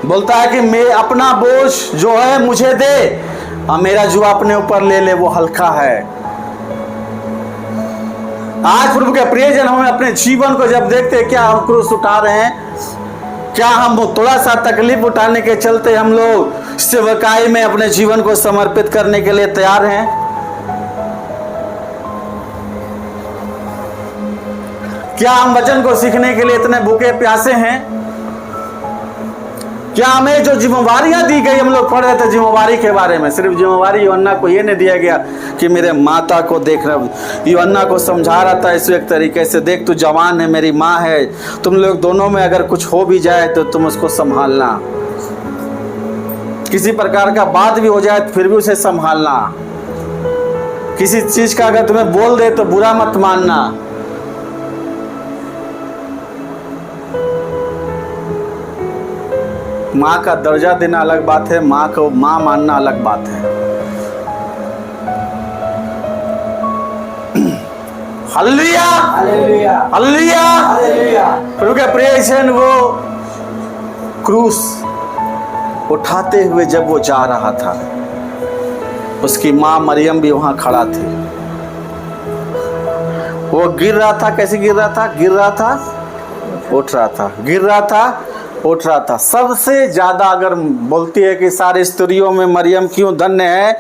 बोलता है कि मैं अपना बोझ जो है मुझे दे, और मेरा जो अपने ऊपर ले ले वो हल्का है। आज प्रभु के प्रियजन, हम अपने जीवन को जब देखते हैं, क्या हम क्रूस उठा रहे हैं? क्या हम थोड़ा सा तकलीफ उठाने के चलते हम लोग सेवकाई में अपने जीवन को समर्पित करने के लिए तैयार हैं? क्या हम वचन को सीखने के लिए इतने भूखे प्यासे हैं? क्या हमें जो जिम्मेवारियां दी गई, हम लोग पढ़ रहे थे जिम्मेवारी के बारे में, सिर्फ जिम्मेवारी यूहन्ना को ये नहीं दिया गया कि मेरे माता को देखना। यूहन्ना को समझा रहा था इस एक तरीके से, देख तू जवान है, मेरी माँ है, तुम लोग दोनों में अगर कुछ हो भी जाए तो तुम उसको संभालना, किसी प्रकार का बात भी हो जाए तो फिर भी उसे संभालना, किसी चीज का अगर तुम्हें बोल दे तो बुरा मत मानना। माँ का दर्जा देना अलग बात है, माँ को माँ मानना अलग बात है। हालेलुया, हालेलुया, हालेलुया, हालेलुया। प्रभु के प्रियजन, वो क्रूस उठाते हुए जब वो जा रहा था, उसकी माँ मरियम भी वहां खड़ा थी। वो गिर रहा था, कैसे गिर रहा था? गिर रहा था, उठ रहा था, गिर रहा था, उठ रहा था। सबसे ज्यादा अगर बोलती है कि सारी स्त्रियों में मरियम क्यों धन्य है,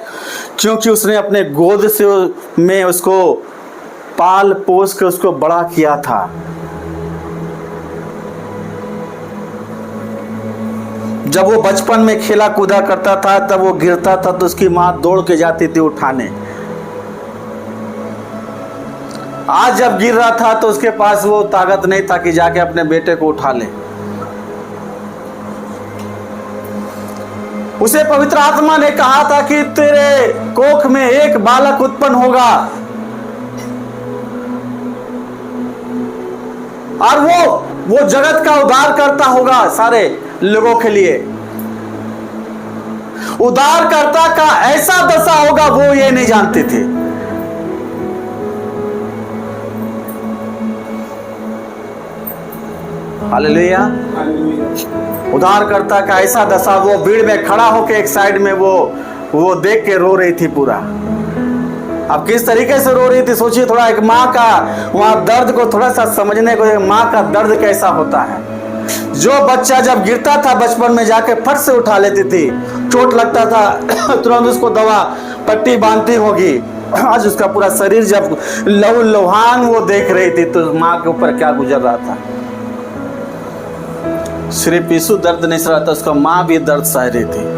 क्योंकि उसने अपने गोद से में उसको पाल पोस के उसको बड़ा किया था। जब वो बचपन में खेला कूदा करता था, तब वो गिरता था तो उसकी माँ दौड़ के जाती थी उठाने। आज जब गिर रहा था तो उसके पास वो ताकत नहीं था कि जाके अपने बेटे को उठा ले। उसे पवित्र आत्मा ने कहा था कि तेरे कोख में एक बालक उत्पन्न होगा, और वो जगत का उद्धार करता होगा, सारे लोगों के लिए उद्धारकर्ता का ऐसा दशा होगा, वो ये नहीं जानते थे। हालेलुया, उद्धारकर्ता का ऐसा दशा, वो भीड़ में खड़ा होकर एक साइड में वो देख के रो रही थी पूरा। अब किस तरीके से रो रही थी सोचिए थोड़ा, एक माँ का वहां दर्द को थोड़ा सा समझने को, एक माँ का दर्द कैसा होता है। जो बच्चा जब गिरता था बचपन में जाके फट से उठा लेती थी, चोट लगता था तुरंत उसको दवा पट्टी बांधती होगी। आज उसका पूरा शरीर जब लहू लुहान वो देख रही थी तो माँ के ऊपर क्या गुजर रहा था। सिर्फ यीशु दर्द नहीं सह रहा था, उसका माँ भी दर्द सह रही थी।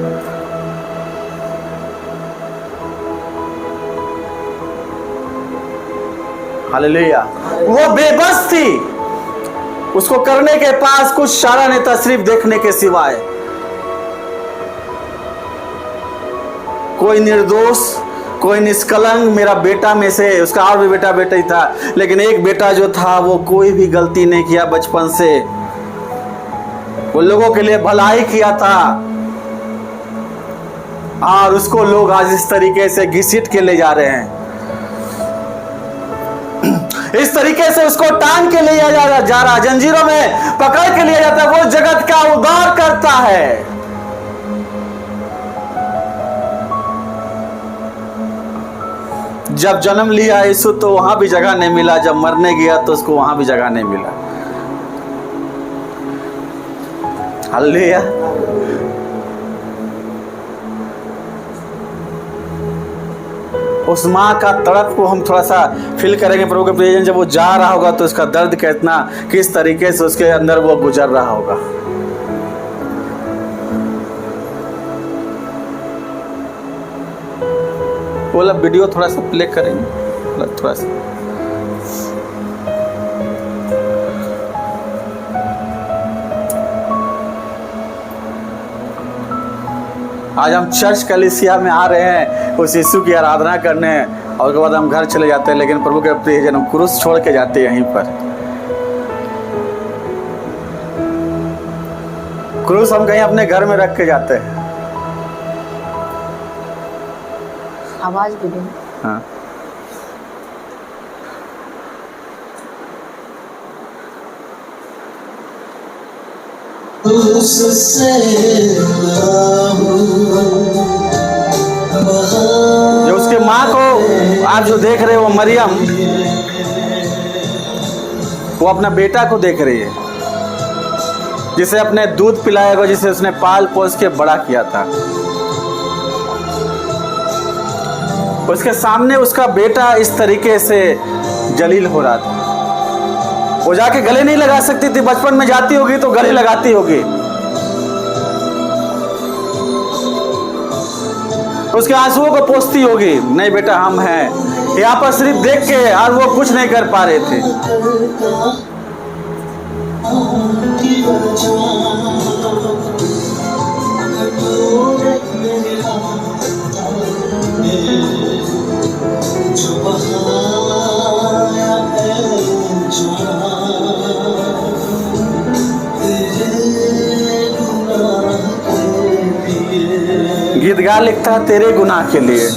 हालेलुया, वो बेबस थी, उसको करने के पास कुछ चारा नहीं था सिर्फ देखने के सिवाय। कोई निर्दोष, कोई निष्कलंक मेरा बेटा में से, उसका और भी बेटा ही था, लेकिन एक बेटा जो था वो कोई भी गलती नहीं किया बचपन से, वो लोगों के लिए भलाई किया था, और उसको लोग आज इस तरीके से घसीट के ले जा रहे हैं। इस तरीके से उसको टांग के ले जा रहा, जंजीरों में पकड़ के लिया जाता है। वो जगत का उद्धार करता है। जब जन्म लिया यीशु तो वहां भी जगह नहीं मिला, जब मरने गया तो उसको वहां भी जगह नहीं मिला। हालेलुया, उस माँ का तड़प को हम थोड़ा सा फील करेंगे प्रभु के प्रियजन। जब वो जा रहा होगा तो उसका दर्द कितना, किस तरीके से उसके अंदर वो गुजर रहा होगा। वो वीडियो थोड़ा सा प्ले करेंगे, थोड़ा सा। आज हम चर्च कलीसिया में आ रहे हैं उस यीशु की आराधना करने, और उसके बाद हम घर चले जाते हैं, लेकिन प्रभु के प्रियजन हम क्रूस छोड़ के जाते हैं। यहीं पर क्रूस हम कहीं अपने घर में रख के जाते हैं। आवाज भी दे। हाँ, जो उसके माँ को आप जो देख रहे हो, वो मरियम, वो अपना बेटा को देख रही है, जिसे अपने दूध पिलाया गया, जिसे उसने पाल पोस के बड़ा किया था। उसके सामने उसका बेटा इस तरीके से जलील हो रहा था। वो जाके गले नहीं लगा सकती थी। बचपन में जाती होगी तो गले लगाती होगी। उसके आंसुओं को पोंछती होगी, नहीं बेटा हम हैं। यहाँ पर सिर्फ देख के और वो कुछ नहीं कर पा रहे थे। गीत गा लिखता है तेरे गुनाह के लिए।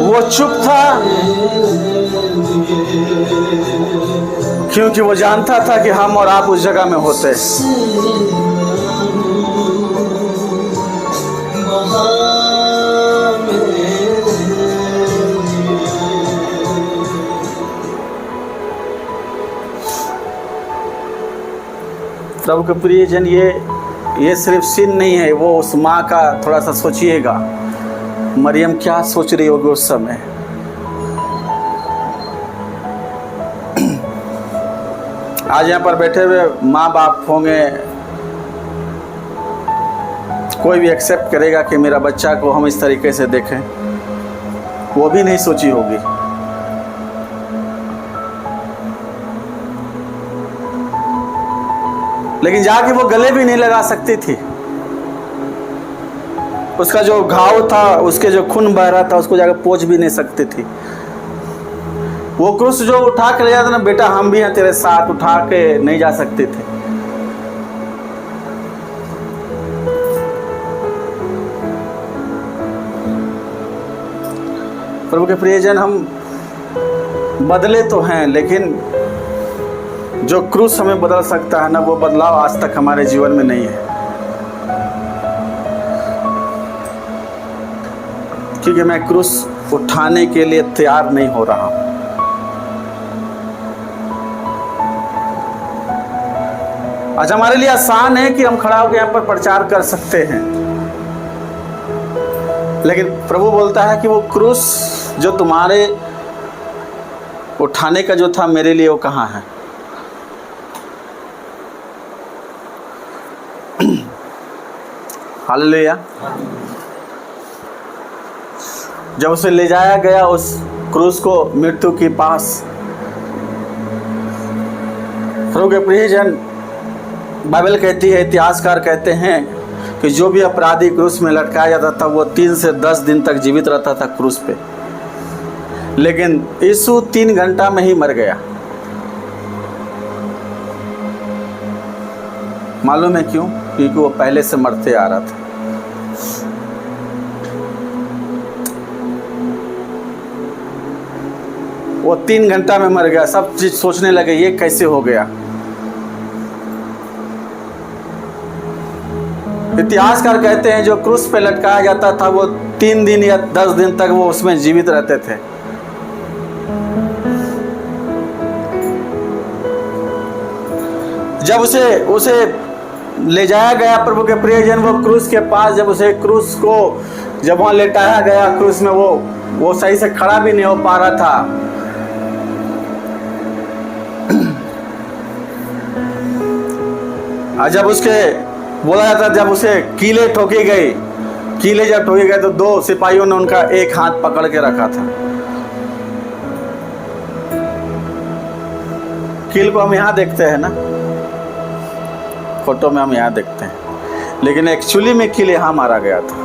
वो चुप था क्योंकि वो जानता था कि हम और आप उस जगह में होते। प्रभु के प्रियजन, ये सिर्फ सीन नहीं है, वो उस माँ का थोड़ा सा सोचिएगा। मरियम क्या सोच रही होगी उस समय। आज यहाँ पर बैठे हुए माँ बाप होंगे, कोई भी एक्सेप्ट करेगा कि मेरा बच्चा को हम इस तरीके से देखें? वो भी नहीं सोची होगी। लेकिन जाके वो गले भी नहीं लगा सकती थी। उसका जो घाव था, उसके जो खून बह रहा था, उसको जाकर पोंछ भी नहीं सकती थी। वो क्रूस जो उठा के ले जाता ना, बेटा हम भी हैं तेरे साथ, उठा के नहीं जा सकते थे। प्रभु के प्रियजन, हम बदले तो हैं, लेकिन जो क्रूस हमें बदल सकता है ना, वो बदलाव आज तक हमारे जीवन में नहीं है। क्योंकि मैं क्रूस उठाने के लिए तैयार नहीं हो रहा हूं। आज हमारे लिए आसान है कि हम खड़ा होकर यहाँ पर प्रचार कर सकते हैं, लेकिन प्रभु बोलता है कि वो क्रूस जो तुम्हारे उठाने का जो था, मेरे लिए वो कहाँ है? हालेलुया। जब उसे ले जाया गया उस क्रूस को मृत्यु के पास, प्रभु के प्रियजन, बाइबल कहती है, इतिहासकार कहते हैं कि जो भी अपराधी क्रूस में लटकाया जाता था, वो 3 से 10 दिन तक जीवित रहता था क्रूस पे। लेकिन यीशु 3 घंटा में ही मर गया। मालूम है क्यों? क्योंकि वो पहले से मरते आ रहा था। वो 3 घंटा में मर गया। सब चीज सोचने लगे ये कैसे हो गया। इतिहासकार कहते हैं जो क्रूस पे लटकाया जाता था, वो 3 दिन या 10 दिन तक वो उसमें जीवित रहते थे। जब उसे ले जाया गया प्रभु के प्रियजन, वो क्रूस के पास, जब उसे क्रूस को जब वहाँ लेटाया गया, क्रूस में वो सही से खड़ा भी नहीं हो पा रहा था। और जब उसके बोला जाता जब उसे कीले ठोकी गई, कीले जब ठोके गए तो 2 सिपाहियों ने उनका एक हाथ पकड़ के रखा था। कील को हम यहाँ देखते हैं ना, फोटो में हम यहाँ देखते हैं, लेकिन एक्चुअली में कील यहाँ मारा गया था,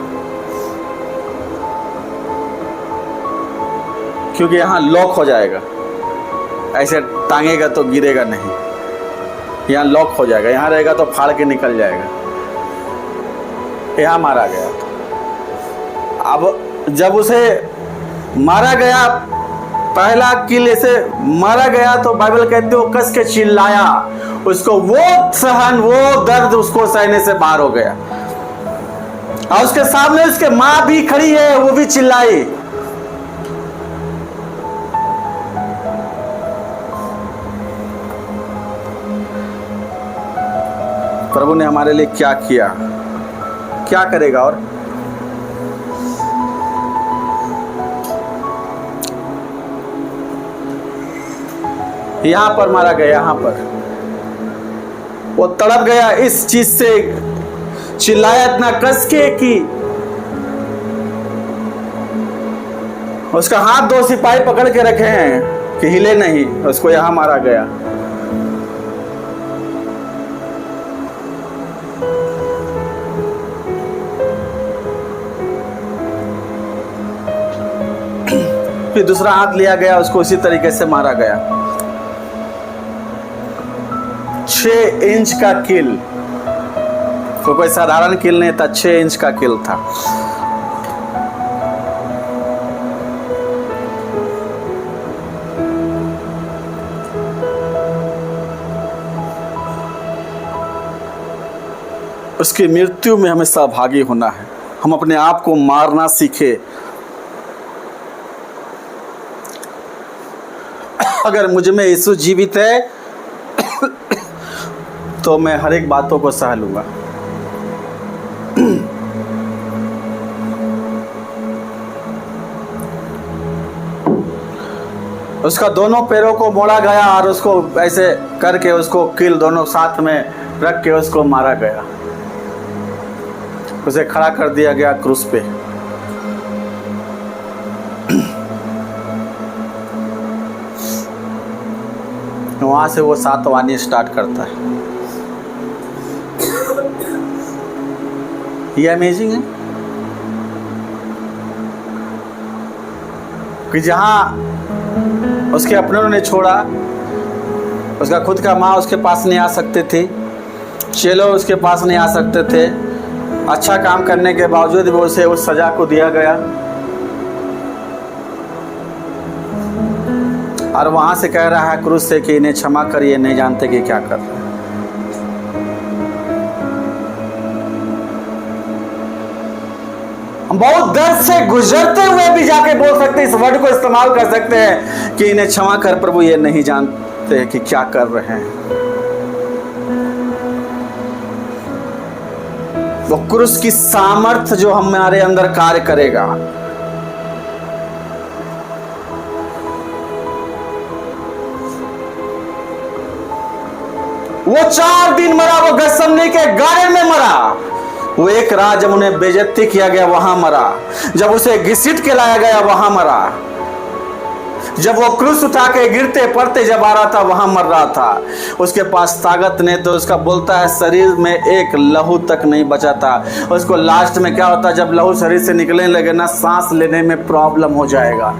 क्योंकि यहाँ लॉक हो जाएगा, ऐसे टांगेगा तो गिरेगा नहीं, यहाँ लॉक हो जाएगा, यहाँ रहेगा तो फाड़ के निकल जाएगा। यहाँ मारा गया था। अब जब उसे मारा गया, पहला कील से मारा गया, तो बाइबल कहते हो कस के चिल्लाया, उसको वो दर्द उसको सहने से बाहर हो गया। और उसके सामने उसके माँ भी खड़ी है, वो भी चिल्लाई। प्रभु ने हमारे लिए क्या किया, क्या करेगा। और यहां पर मारा गया, यहां पर वो तड़प गया, इस चीज से चिल्लाया इतना कस के कि उसका हाथ 2 सिपाही पकड़ के रखे हैं कि हिले नहीं, उसको यहां मारा गया। फिर दूसरा हाथ लिया गया, उसको उसी तरीके से मारा गया। 6 इंच का कील, कोई साधारण कील नहीं था, 6 इंच का कील था। उसकी मृत्यु में हमें सहभागी होना है। हम अपने आप को मारना सीखे। अगर मुझ में यीशु जीवित है तो मैं हर एक बातों को सह लूंगा। उसका दोनों पैरों को मोड़ा गया और उसको ऐसे करके उसको कील दोनों साथ में रख के उसको मारा गया। उसे खड़ा कर दिया गया क्रूस पे। वहां से वो 7 वाणी स्टार्ट करता है। ये अमेजिंग है कि जहां उसके अपनों ने छोड़ा, उसका खुद का माँ उसके पास नहीं आ सकते थे, चेलो उसके पास नहीं आ सकते थे, अच्छा काम करने के बावजूद भी उसे उस सजा को दिया गया। और वहां से कह रहा है क्रूस से कि इन्हें क्षमा करिए, नहीं जानते कि क्या कर रहे हैं। हम बहुत दर्द से गुजरते हुए भी जाके बोल सकते हैं, इस वर्ड को इस्तेमाल कर सकते हैं कि इन्हें क्षमा कर प्रभु, ये नहीं जानते कि क्या कर रहे हैं। वो क्रूस की सामर्थ जो हमारे अंदर कार्य करेगा। वो 4 दिन मरा, वो गसमनी के गार्डन में मरा। वो एक रात जब उन्हें बेइज्जती किया गया वहां मरा, जब उसे घसीट के लाया गया वहां मरा, जब वो क्रूस उठा के गिरते पड़ते जब आ रहा था वहां मर रहा था। उसके पास ताकत नहीं, तो उसका बोलता है शरीर में एक लहू तक नहीं बचा था। उसको लास्ट में क्या होता, जब लहू शरीर से निकलने लगे ना, सांस लेने में प्रॉब्लम हो जाएगा।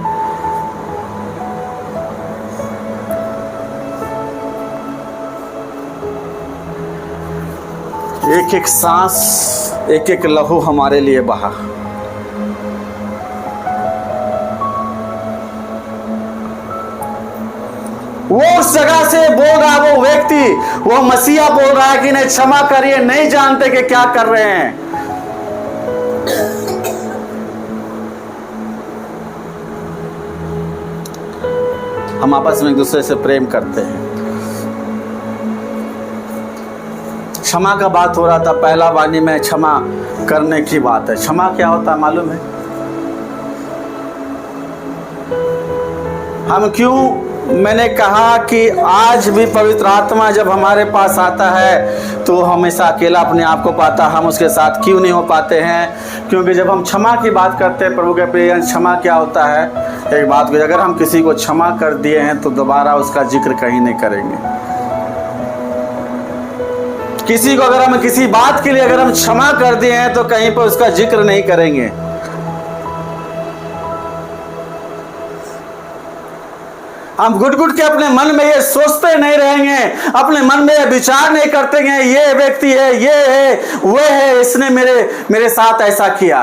एक एक सांस, एक एक लहू हमारे लिए बहा। वो उस जगह से बोल रहा है, वो व्यक्ति, वो मसीहा बोल रहा है कि इन्हें क्षमा करिए, नहीं जानते कि क्या कर रहे हैं। हम आपस में एक दूसरे से प्रेम करते हैं। क्षमा का बात हो रहा था, पहला वाणी में क्षमा करने की बात है। क्षमा क्या होता है मालूम है? हम क्यों मैंने कहा कि आज भी पवित्र आत्मा जब हमारे पास आता है तो हमेशा अकेला अपने आप को पाता, हम उसके साथ क्यों नहीं हो पाते हैं? क्योंकि जब हम क्षमा की बात करते हैं प्रभु के प्रिय, क्षमा क्या होता है? एक बात को, अगर हम किसी को क्षमा कर दिए हैं तो दोबारा उसका जिक्र कहीं नहीं करेंगे। किसी को अगर हम किसी बात के लिए अगर हम क्षमा कर दिए हैं तो कहीं पर उसका जिक्र नहीं करेंगे। हम घुट घुट के अपने मन में ये सोचते नहीं रहेंगे, अपने मन में ये विचार नहीं करते हैं ये व्यक्ति है, ये है, वो है, इसने मेरे साथ ऐसा किया।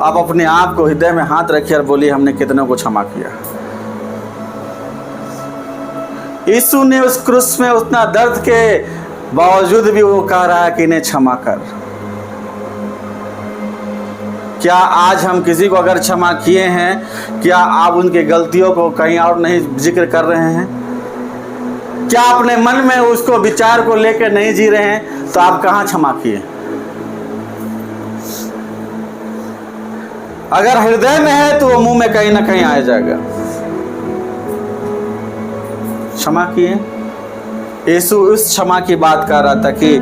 आप अपने आप को हृदय में हाथ रखिए और बोलिए हमने कितनों को क्षमा किया। यीशु ने उस क्रूस में उतना दर्द के बावजूद भी वो कह रहा है कि इन्हें क्षमा कर। क्या आज हम किसी को अगर क्षमा किए हैं, क्या आप उनकी गलतियों को कहीं और नहीं जिक्र कर रहे हैं? क्या अपने मन में उसको विचार को लेकर नहीं जी रहे हैं? तो आप कहाँ क्षमा किए? अगर हृदय में है तो वो मुंह में कहीं ना कहीं आ जाएगा। क्षमा किए। यीशु उस क्षमा की बात कर रहा था कि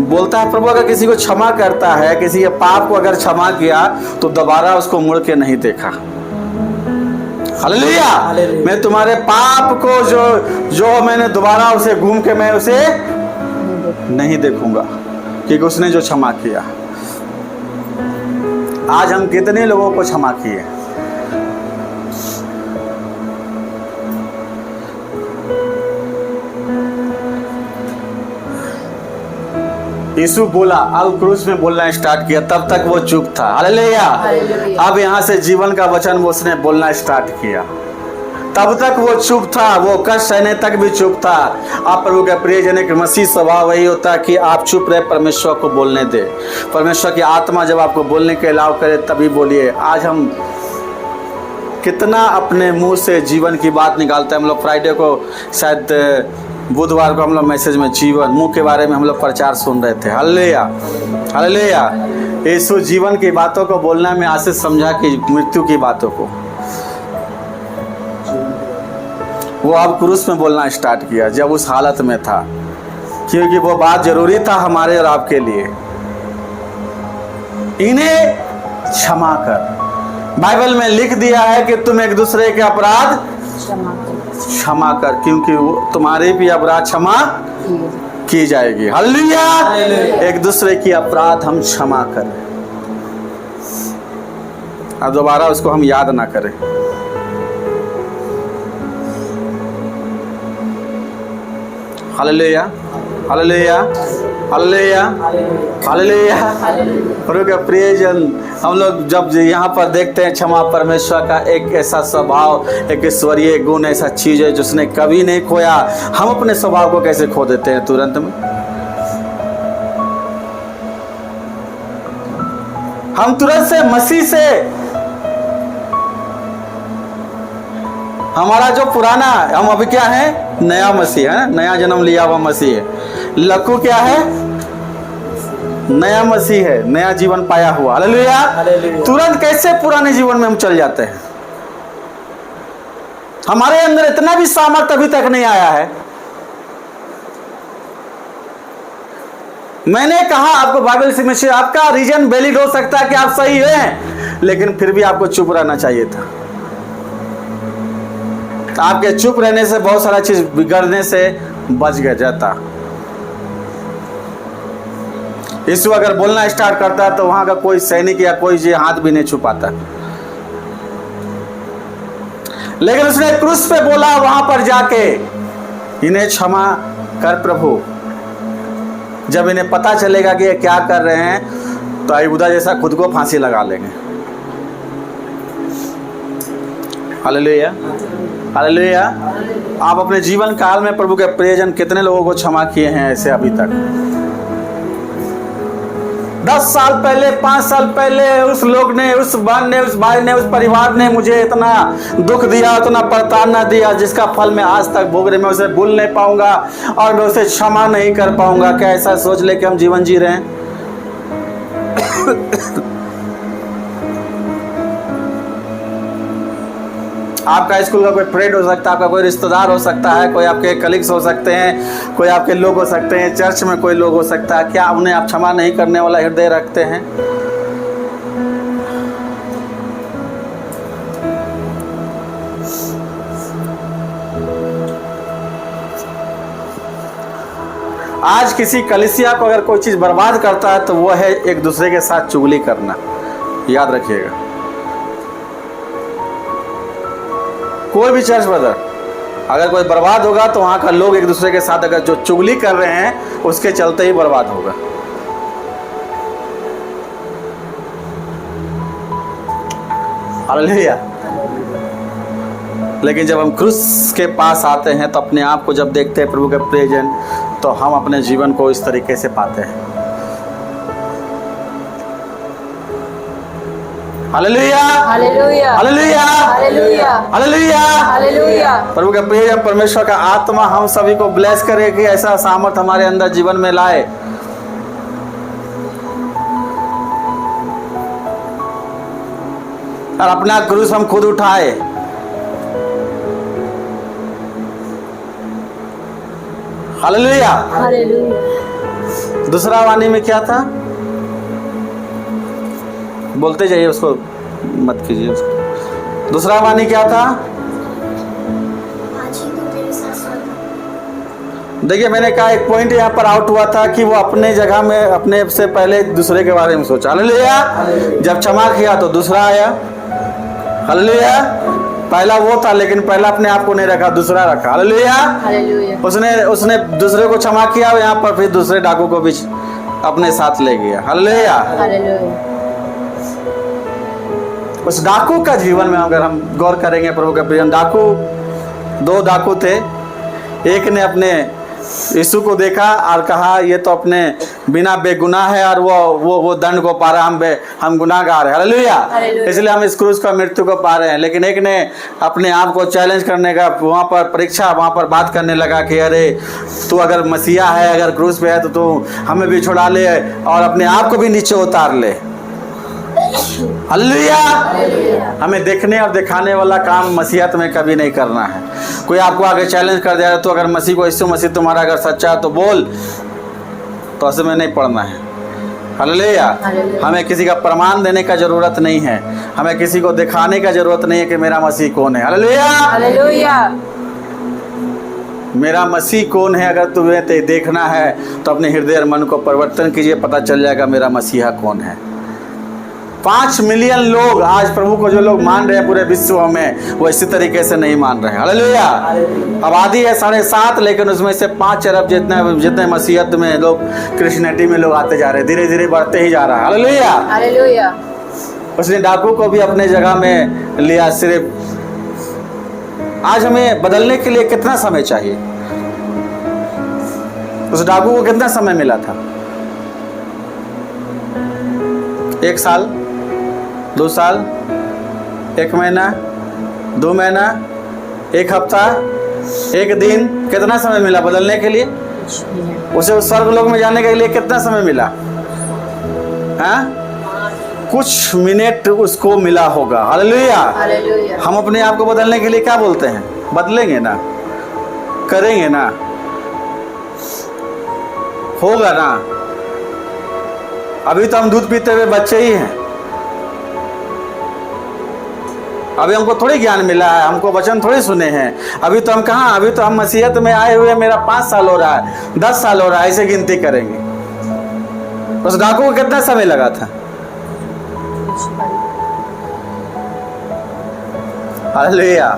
बोलता है प्रभु अगर किसी को क्षमा करता है, किसी के पाप को अगर क्षमा किया तो दोबारा उसको मुड़ के नहीं देखा। हालेलुया। मैं तुम्हारे पाप को जो मैंने दोबारा उसे घूम के मैं उसे नहीं देखूंगा, क्योंकि उसने जो क्षमा किया। आज हम कितने लोगों को क्षमा किए? यीशु बोला, अब क्रूस में बोलना स्टार्ट किया, तब तक वो चुप था। हालेलुया। अब यहाँ से जीवन का वचन वो उसने बोलना स्टार्ट किया। तब तक वो चुप था, वो कष्ट सहने तक भी चुप था। आप प्रभु के प्रियजन, एक मसीह स्वभाव वही होता है कि आप चुप रहे, परमेश्वर को बोलने दे। परमेश्वर की आत्मा जब आपको बोलने के अलाव करे तभी बोलिए। आज हम कितना अपने मुंह से जीवन की बात निकालते हैं। हम लोग फ्राइडे को, शायद बुधवार को हम लोग मैसेज में जीवन मुंह के बारे में हम लोग प्रचार सुन रहे थे। Hallelujah, hallelujah. यीशु जीवन की बातों को बोलना में आशीष समझा कि मृत्यु की बातों को वो अब क्रूस में बोलना स्टार्ट किया जब उस हालत में था, क्योंकि वो बात जरूरी था हमारे और आपके लिए। इन्हें क्षमा कर। बाइबल में लिख दिया है कि तुम एक दूसरे के अपराध क्षमा कर, क्योंकि तुम्हारे भी अपराध क्षमा की जाएगी। हालेलुया। एक दूसरे की अपराध हम क्षमा करें, अब दोबारा उसको हम याद ना करें। हालेलुया, हालेलुया, हालेलुया, हालेलुया। प्रभु के प्रियजन, हम लोग जब यहाँ पर देखते हैं क्षमा परमेश्वर का एक ऐसा स्वभाव, एक ईश्वरीय गुण, ऐसा चीज है जिसने कभी नहीं खोया। हम अपने स्वभाव को कैसे खो देते हैं तुरंत में? हम तुरंत से मसीह से हमारा जो पुराना, हम अभी क्या है? नया मसीह है, नया जन्म लिया हुआ मसीह है। लक्कू क्या है? नया मसीह है, नया जीवन पाया हुआ। हालेलुया। तुरंत कैसे पुराने जीवन में हम चल जाते हैं? हमारे अंदर इतना भी सामर्थ्य अभी तक नहीं आया है। मैंने कहा आपको बाइबल से, आपका रीजन वैलिड हो सकता है कि आप सही हैं, लेकिन फिर भी आपको चुप रहना चाहिए था। आपके चुप रहने से बहुत सारा चीज बिगड़ने से बच गया जाता। यीशु अगर बोलना स्टार्ट करता तो वहां का कोई सैनिक या कोई जी हाथ भी नहीं छुपाता, लेकिन उसने क्रूस पे बोला वहां पर जाके, इन्हें क्षमा कर प्रभु। जब इन्हें पता चलेगा कि ये क्या कर रहे हैं तो अय्यूदा जैसा खुद को फांसी लगा लेंगे। Hallelujah, hallelujah. आप अपने जीवन काल में प्रभु के प्रियजन कितने लोगों को क्षमा किए हैं ऐसे अभी तक? 10 साल पहले, 5 साल पहले उस लोग ने, उस बहन ने, उस भाई ने, उस परिवार ने मुझे इतना दुख दिया, इतना प्रताड़ना दिया, जिसका फल मैं आज तक भोग रहे। मैं उसे भूल नहीं पाऊंगा और मैं उसे क्षमा नहीं कर पाऊंगा। क्या ऐसा सोच लेके हम जीवन जी रहे हैं? आपका स्कूल का कोई फ्रेंड हो सकता है, आपका कोई रिश्तेदार हो सकता है, कोई आपके कलीग्स हो सकते हैं, कोई आपके लोग हो सकते हैं, चर्च में कोई लोग हो सकता है। क्या उन्हें आप क्षमा नहीं करने वाला हृदय रखते हैं? आज किसी कलीसिया को अगर कोई चीज़ बर्बाद करता है तो वो है एक दूसरे के साथ चुगली करना। याद रखिएगा, कोई भी चर्च ब्रदर अगर कोई बर्बाद होगा तो वहाँ का लोग एक दूसरे के साथ अगर जो चुगली कर रहे हैं उसके चलते ही बर्बाद होगा। हालेलुया। लेकिन जब हम क्रूस के पास आते हैं तो अपने आप को जब देखते हैं प्रभु के प्रेजेंट, तो हम अपने जीवन को इस तरीके से पाते हैं। Hallelujah, hallelujah, hallelujah, hallelujah, hallelujah, hallelujah. प्रभु के प्रिय परमेश्वर का आत्मा हम सभी को ब्लेस करे कि ऐसा सामर्थ हमारे अंदर जीवन में लाए। और अपना क्रूस हम खुद उठाए। हालेलुया। हालेलुया। दूसरा वाणी में क्या था? बोलते जाइए, उसको मत कीजिए उसको। दूसरा वाणी क्या था? देखिए, मैंने कहा एक पॉइंट यहाँ पर आउट हुआ था कि वो अपने जगह में अपने से पहले दूसरे के बारे में सोचा। हालेलुया। जब क्षमा किया तो दूसरा आया। हालेलुया। पहला वो था लेकिन पहला अपने आप को नहीं रखा, दूसरा रखा। हालेलुया। हालेलुया। उसने दूसरे को क्षमा किया, यहाँ पर फिर दूसरे डाकू को भी अपने साथ ले गया। हालेलुया। हालेलुया। उस डाकू का जीवन में अगर हम गौर करेंगे प्रभु के प्रिय, डाकू दो डाकू थे। एक ने अपने यीशु को देखा और कहा ये तो अपने बिना बेगुनाह है और वो दंड को पा रहा है, हम गुनाहगार हैं। हालेलुया। इसलिए हम इस क्रूस का मृत्यु को पा रहे हैं। लेकिन एक ने अपने आप को चैलेंज करने का वहाँ पर परीक्षा, वहाँ पर बात करने लगा कि अरे तू अगर मसीहा है, अगर क्रूस पे है तो तू हमें भी छुड़ा ले और अपने आप को भी नीचे उतार ले। हालेलुया। हमें देखने और दिखाने वाला काम मसीहत में कभी नहीं करना है। कोई आपको आगे चैलेंज कर दे रहा है तो अगर मसीह को यीशु मसीह तुम्हारा अगर सच्चा है तो बोल, तो ऐसे में नहीं पढ़ना है। हालेलुया। हमें किसी का प्रमाण देने का जरूरत नहीं है, हमें किसी को दिखाने का जरूरत नहीं है कि मेरा मसीह कौन है। हालेलुया। हालेलुया। मेरा मसीह कौन है अगर तुम्हें देखना है तो अपने हृदय और मन को परिवर्तन कीजिए, पता चल जाएगा मेरा मसीहा कौन है। 5 मिलियन लोग आज प्रभु को जो लोग मान रहे हैं पूरे विश्व में, वो इसी तरीके से नहीं मान रहे हैं। हालेलुया। आबादी है 7.5, लेकिन उसमें से 5 अरब जितने मसीहत में लोग, क्रिश्चियनिटी में लोग आते जा रहे हैं, धीरे धीरे बढ़ते ही जा रहा है। हालेलुया। हालेलुया। उसने डाकू को भी अपने जगह में लिया। सिर्फ आज हमें बदलने के लिए कितना समय चाहिए? उस डाकू को कितना समय मिला था? 1 साल, 2 साल, 1 महीना, 2 महीना, 1 हफ्ता, 1 दिन? कितना समय मिला बदलने के लिए? उसे उस स्वर्ग लोक में जाने के लिए कितना समय मिला? हाँ, कुछ मिनट उसको मिला होगा। हालेलुया। हालेलुया। हम अपने आप को बदलने के लिए क्या बोलते हैं? बदलेंगे ना, करेंगे ना, होगा ना। अभी तो हम दूध पीते हुए बच्चे ही हैं। अभी हमको थोड़ी ज्ञान मिला है, हमको वचन थोड़ी सुने हैं। अभी तो हम कहाँ, अभी तो हम मसीहत में आए हुए मेरा 5 साल हो रहा है, 10 साल हो रहा है, ऐसे गिनती करेंगे। उस डाकू को कितना समय लगा था? हालेलुया।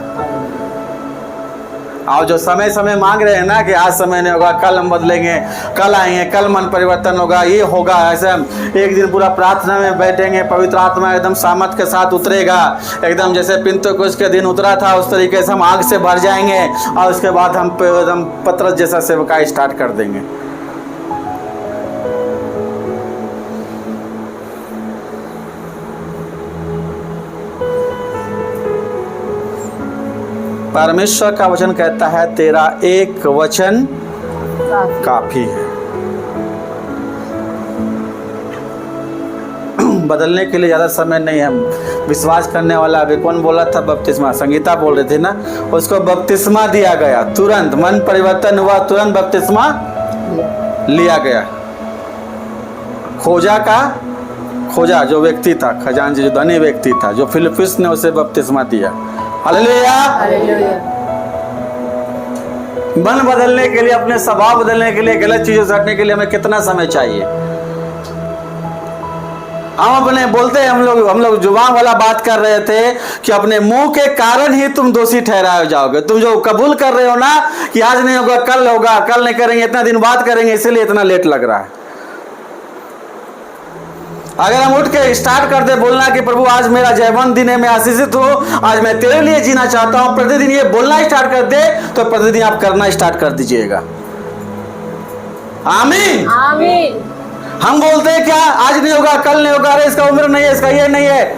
और जो समय समय मांग रहे हैं ना कि आज समय नहीं होगा, कल हम बदलेंगे, कल आएंगे, कल मन परिवर्तन होगा, ये होगा, ऐसे हम एक दिन पूरा प्रार्थना में बैठेंगे, पवित्र आत्मा एकदम सामर्थ के साथ उतरेगा, एकदम जैसे पिन्तेकुस्त के दिन उतरा था उस तरीके से हम आग से भर जाएंगे और उसके बाद हम एकदम पतरस जैसा सेवकाई स्टार्ट कर देंगे। परमेश्वर का वचन कहता है तेरा एक वचन काफी है। बदलने के लिए ज़्यादा समय नहीं है। विश्वास करने वाला अभी कौन बोला था बपतिस्मा, संगीता बोल रही थी ना, उसको बपतिस्मा दिया गया, तुरंत मन परिवर्तन हुआ, तुरंत बपतिस्मा लिया गया। खोजा जो व्यक्ति था, खजांची जो धनी व्यक्ति था, जो फिलिप्पुस ने उसे बपतिस्मा दिया। हालेलुया। मन बदलने के लिए, अपने स्वभाव बदलने के लिए, गलत चीजों से हटने के लिए हमें कितना समय चाहिए? हम अपने बोलते हैं, हम लोग जुबान वाला बात कर रहे थे कि अपने मुंह के कारण ही तुम दोषी ठहराए जाओगे। तुम जो कबूल कर रहे हो ना कि आज नहीं होगा, कल नहीं करेंगे, इतना दिन बाद करेंगे, इसीलिए इतना लेट लग रहा है। अगर हम उठ के स्टार्ट कर दे बोलना कि प्रभु आज मेरा जयवंत दिन है, मैं आशीषित हूँ, आज मैं तेरे लिए जीना चाहता हूँ, प्रतिदिन ये बोलना स्टार्ट कर दे, तो प्रतिदिन आप करना स्टार्ट कर दीजिएगा। आमीन आमीन। हम बोलते हैं क्या, आज नहीं होगा, कल नहीं होगा, अरे इसका उम्र नहीं है, इसका ये नहीं है,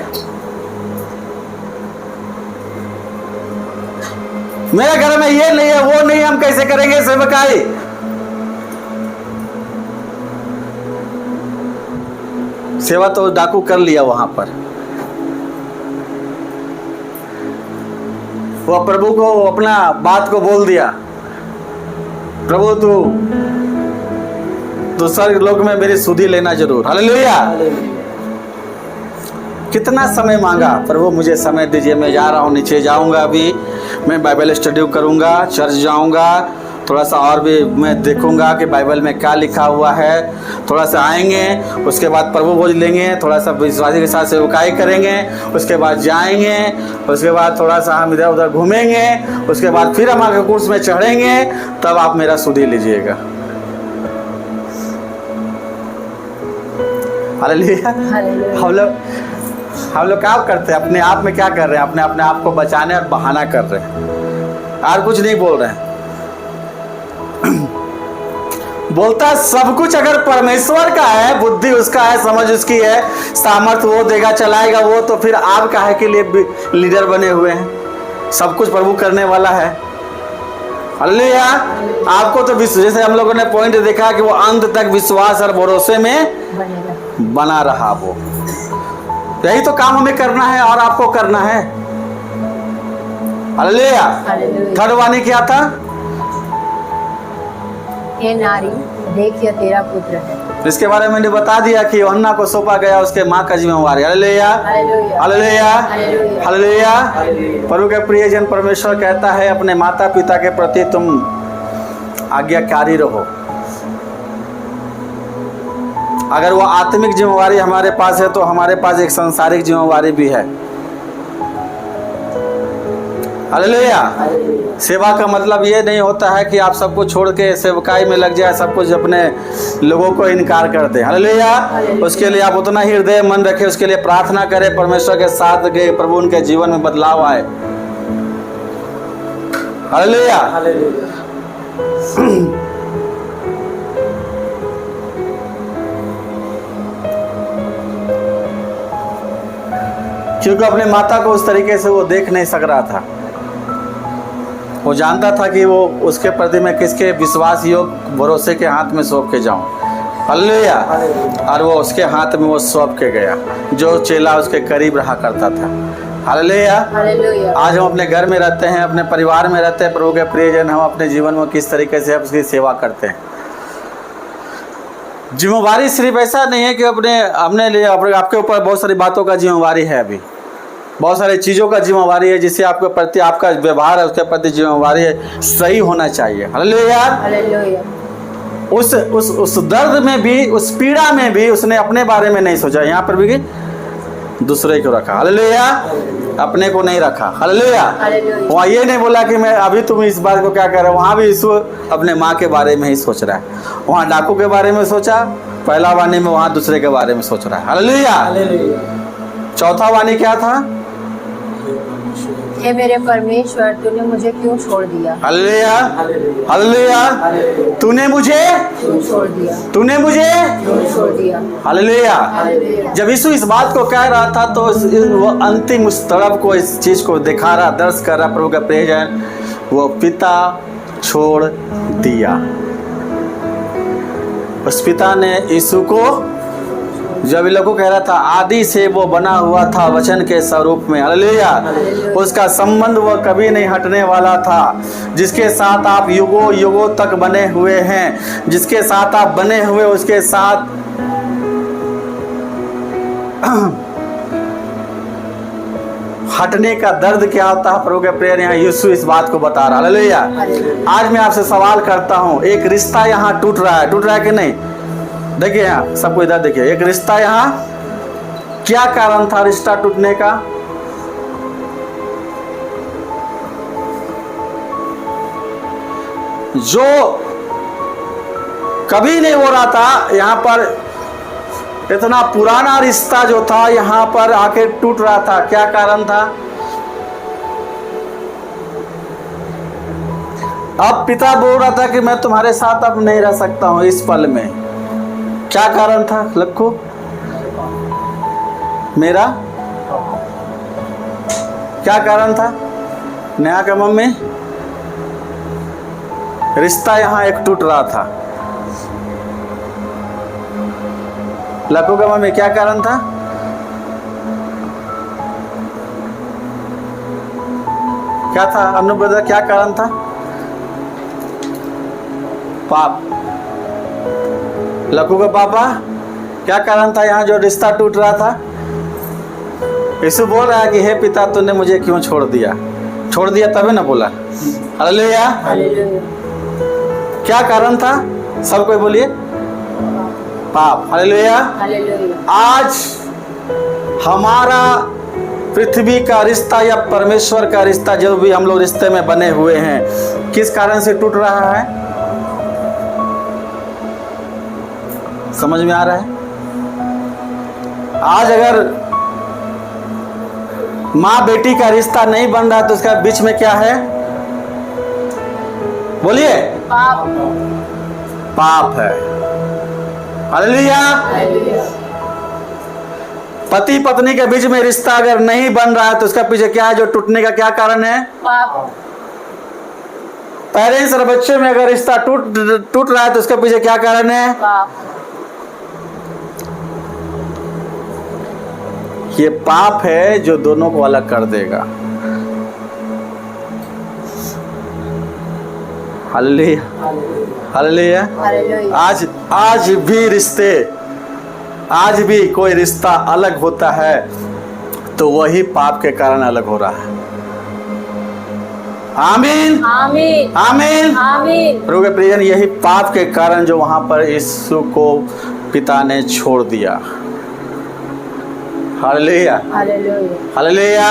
मेरे घर में ये नहीं है, वो नहीं है, हम कैसे करेंगे सेवकाई? सेवा तो डाकू कर लिया वहां पर। वो प्रभु को अपना बात को बोल दिया, प्रभु तू स्वर्ग लोक में मेरी सुधि लेना जरूर। हालेलुया। कितना समय मांगा, प्रभु मुझे समय दीजिए, मैं जा रहा हूँ, नीचे जाऊंगा, अभी मैं बाइबल स्टडी करूंगा, चर्च जाऊंगा, थोड़ा सा और भी मैं देखूंगा कि बाइबल में क्या लिखा हुआ है, थोड़ा सा आएंगे, उसके बाद प्रभु भोज लेंगे, थोड़ा सा विश्वासी के साथ सेवकाई करेंगे, उसके बाद जाएंगे, उसके बाद थोड़ा सा हम इधर उधर घूमेंगे, उसके बाद फिर हम आगे कोर्स में चढ़ेंगे, तब आप मेरा सुधि लीजिएगा। हालेलुया। हम लोग क्या करते हैं, अपने आप में क्या कर रहे हैं, अपने आप को बचाने और बहाना कर रहे हैं, और कुछ नहीं बोल रहे हैं। बोलता सब कुछ अगर परमेश्वर का है, बुद्धि उसका है, समझ उसकी है, सामर्थ्य वो देगा, चलाएगा वो, तो फिर आप काहे के लिए लीडर बने हुए हैं? सब कुछ प्रभु करने वाला है। हालेलुया। आपको तो जैसे हम लोगों ने पॉइंट देखा कि वो अंत तक विश्वास और भरोसे में बना रहा, वो यही तो काम हमें करना है और आपको करना है। हालेलुया। थर्ड वाणी क्या था? हे नारी देख यह तेरा पुत्र है। इसके बारे में मैंने बता दिया कि यूहन्ना को सौंपा गया उसके माँ का जिम्मेवारी। हालेलुया। हालेलुया। हालेलुया। प्रभु के प्रियजन, परमेश्वर कहता है अपने माता पिता के प्रति तुम आज्ञाकारी रहो। अगर वो आत्मिक जिम्मेवारी हमारे पास है तो हमारे पास एक सांसारिक जिम्मेवारी भी है। हालेलुया। सेवा का मतलब ये नहीं होता है कि आप सब कुछ छोड़ के सेवकाई में लग जाए, सब कुछ अपने लोगों को इनकार कर दे। हालेलुया। उसके लिए आप उतना ही हृदय मन रखें, उसके लिए प्रार्थना करें परमेश्वर के साथ के प्रभु उनके जीवन में बदलाव आए। हालेलुया। क्योंकि अपने माता को उस तरीके से वो देख नहीं सक रहा था। वो जानता था कि वो उसके प्रति मैं किसके विश्वास योग भरोसे के हाथ में सौंप के जाऊं। हालेलुया। और वो उसके हाथ में वो सौंप के गया, जो चेला उसके करीब रहा करता था। हालेलुया। आज हम अपने घर में रहते हैं, अपने परिवार में रहते हैं, प्रभु के प्रियजन, हम अपने जीवन में किस तरीके से उसकी सेवा करते हैं। जिम्मेवारी सिर्फ ऐसा नहीं है कि हमने लिए आपके ऊपर बहुत सारी बातों का जिम्मेवारी है, अभी बहुत सारी चीज़ों का जिम्मेवारी है, जिससे आपके प्रति आपका व्यवहार है उसके प्रति जिम्मेवारी है, सही होना चाहिए। हालेलुया। उस दर्द में भी, उस पीड़ा में भी उसने अपने बारे में नहीं सोचा, यहाँ पर भी दूसरे को रखा। हालेलुया। अपने को नहीं रखा। हालेलुया। वहाँ ये नहीं बोला कि मैं अभी तुम इस बात को क्या कर रहे हो, वहाँ भी यीशु अपने माँ के बारे में ही सोच रहा है। वहाँ डाकू के बारे में सोचा पहला वाणी में, वहाँ दूसरे के बारे में सोच रहा है। हालेलुया। चौथा वाणी क्या था? हे मेरे परमेश्वर तूने मुझे क्यों छोड़ दिया? हालेलुया। हालेलुया। तूने मुझे क्यों छोड़ दिया? तूने मुझे क्यों छोड़ दिया? हालेलुया। जब यीशु इस बात को कह रहा था तो वो अंतिम उस तड़प को, इस चीज को दिखा रहा, दर्श कर रहा प्रभु का प्रियजन, वो पिता छोड़ दिया। उस पिता ने यीशु को जब लोगों को कह रहा था आदि से वो बना हुआ था वचन के स्वरूप में, हालेलुया। उसका संबंध वो कभी नहीं हटने वाला था, जिसके साथ आप युगों युगों तक बने हुए हैं, जिसके साथ आप बने हुए उसके साथ हटने का दर्द क्या होता है। प्रभु के प्रेयर यहाँ यीशु इस बात को बता रहा है, हालेलुया। आज मैं आपसे सवाल करता हूँ, एक रिश्ता यहाँ टूट रहा है कि नहीं? देखिए यहाँ सबको इधर देखिए, एक रिश्ता यहाँ, क्या कारण था रिश्ता टूटने का? जो कभी नहीं हो रहा था, यहाँ पर इतना पुराना रिश्ता जो था यहाँ पर आके टूट रहा था, क्या कारण था? अब पिता बोल रहा था कि मैं तुम्हारे साथ अब नहीं रह सकता हूं इस पल में, क्या कारण था लक्खू? मेरा क्या कारण था? नया का मम्मी, रिश्ता यहाँ एक टूट रहा था। लक्खू का मम्मी क्या कारण था? क्या था अनु ब्रदर, क्या कारण था? पाप। लक्खू का पापा क्या कारण था यहाँ जो रिश्ता टूट रहा था? यीशु बोल रहा है कि हे पिता तूने मुझे क्यों छोड़ दिया? छोड़ दिया तभी ना बोला, हालेलुया। क्या कारण था? सब कोई बोलिए, पाप, हालेलुया। आज हमारा पृथ्वी का रिश्ता या परमेश्वर का रिश्ता, जो भी हम लोग रिश्ते में बने हुए हैं, किस कारण से टूट रहा है? समझ में आ रहा है? आज अगर माँ बेटी का रिश्ता नहीं बन रहा तो उसका बीच में क्या है? बोलिए, पाप। पाप है, हालेलुया। पति पत्नी के बीच में रिश्ता अगर नहीं बन रहा है तो उसका पीछे क्या है? जो टूटने का क्या कारण है? पाप। पेरेंट्स और बच्चे में अगर रिश्ता टूट रहा है तो उसके पीछे क्या कारण है? पाप। ये पाप है जो दोनों को अलग कर देगा, हालेलुया, हालेलुया। आज भी रिश्ते, आज भी कोई रिश्ता अलग होता है तो वही पाप के कारण अलग हो रहा है। आमीन, आमीन, आमीन, आमीन। प्रभु के प्रियजन, यही पाप के कारण जो वहां पर यीशु को पिता ने छोड़ दिया। हालेलुया, हालेलुया,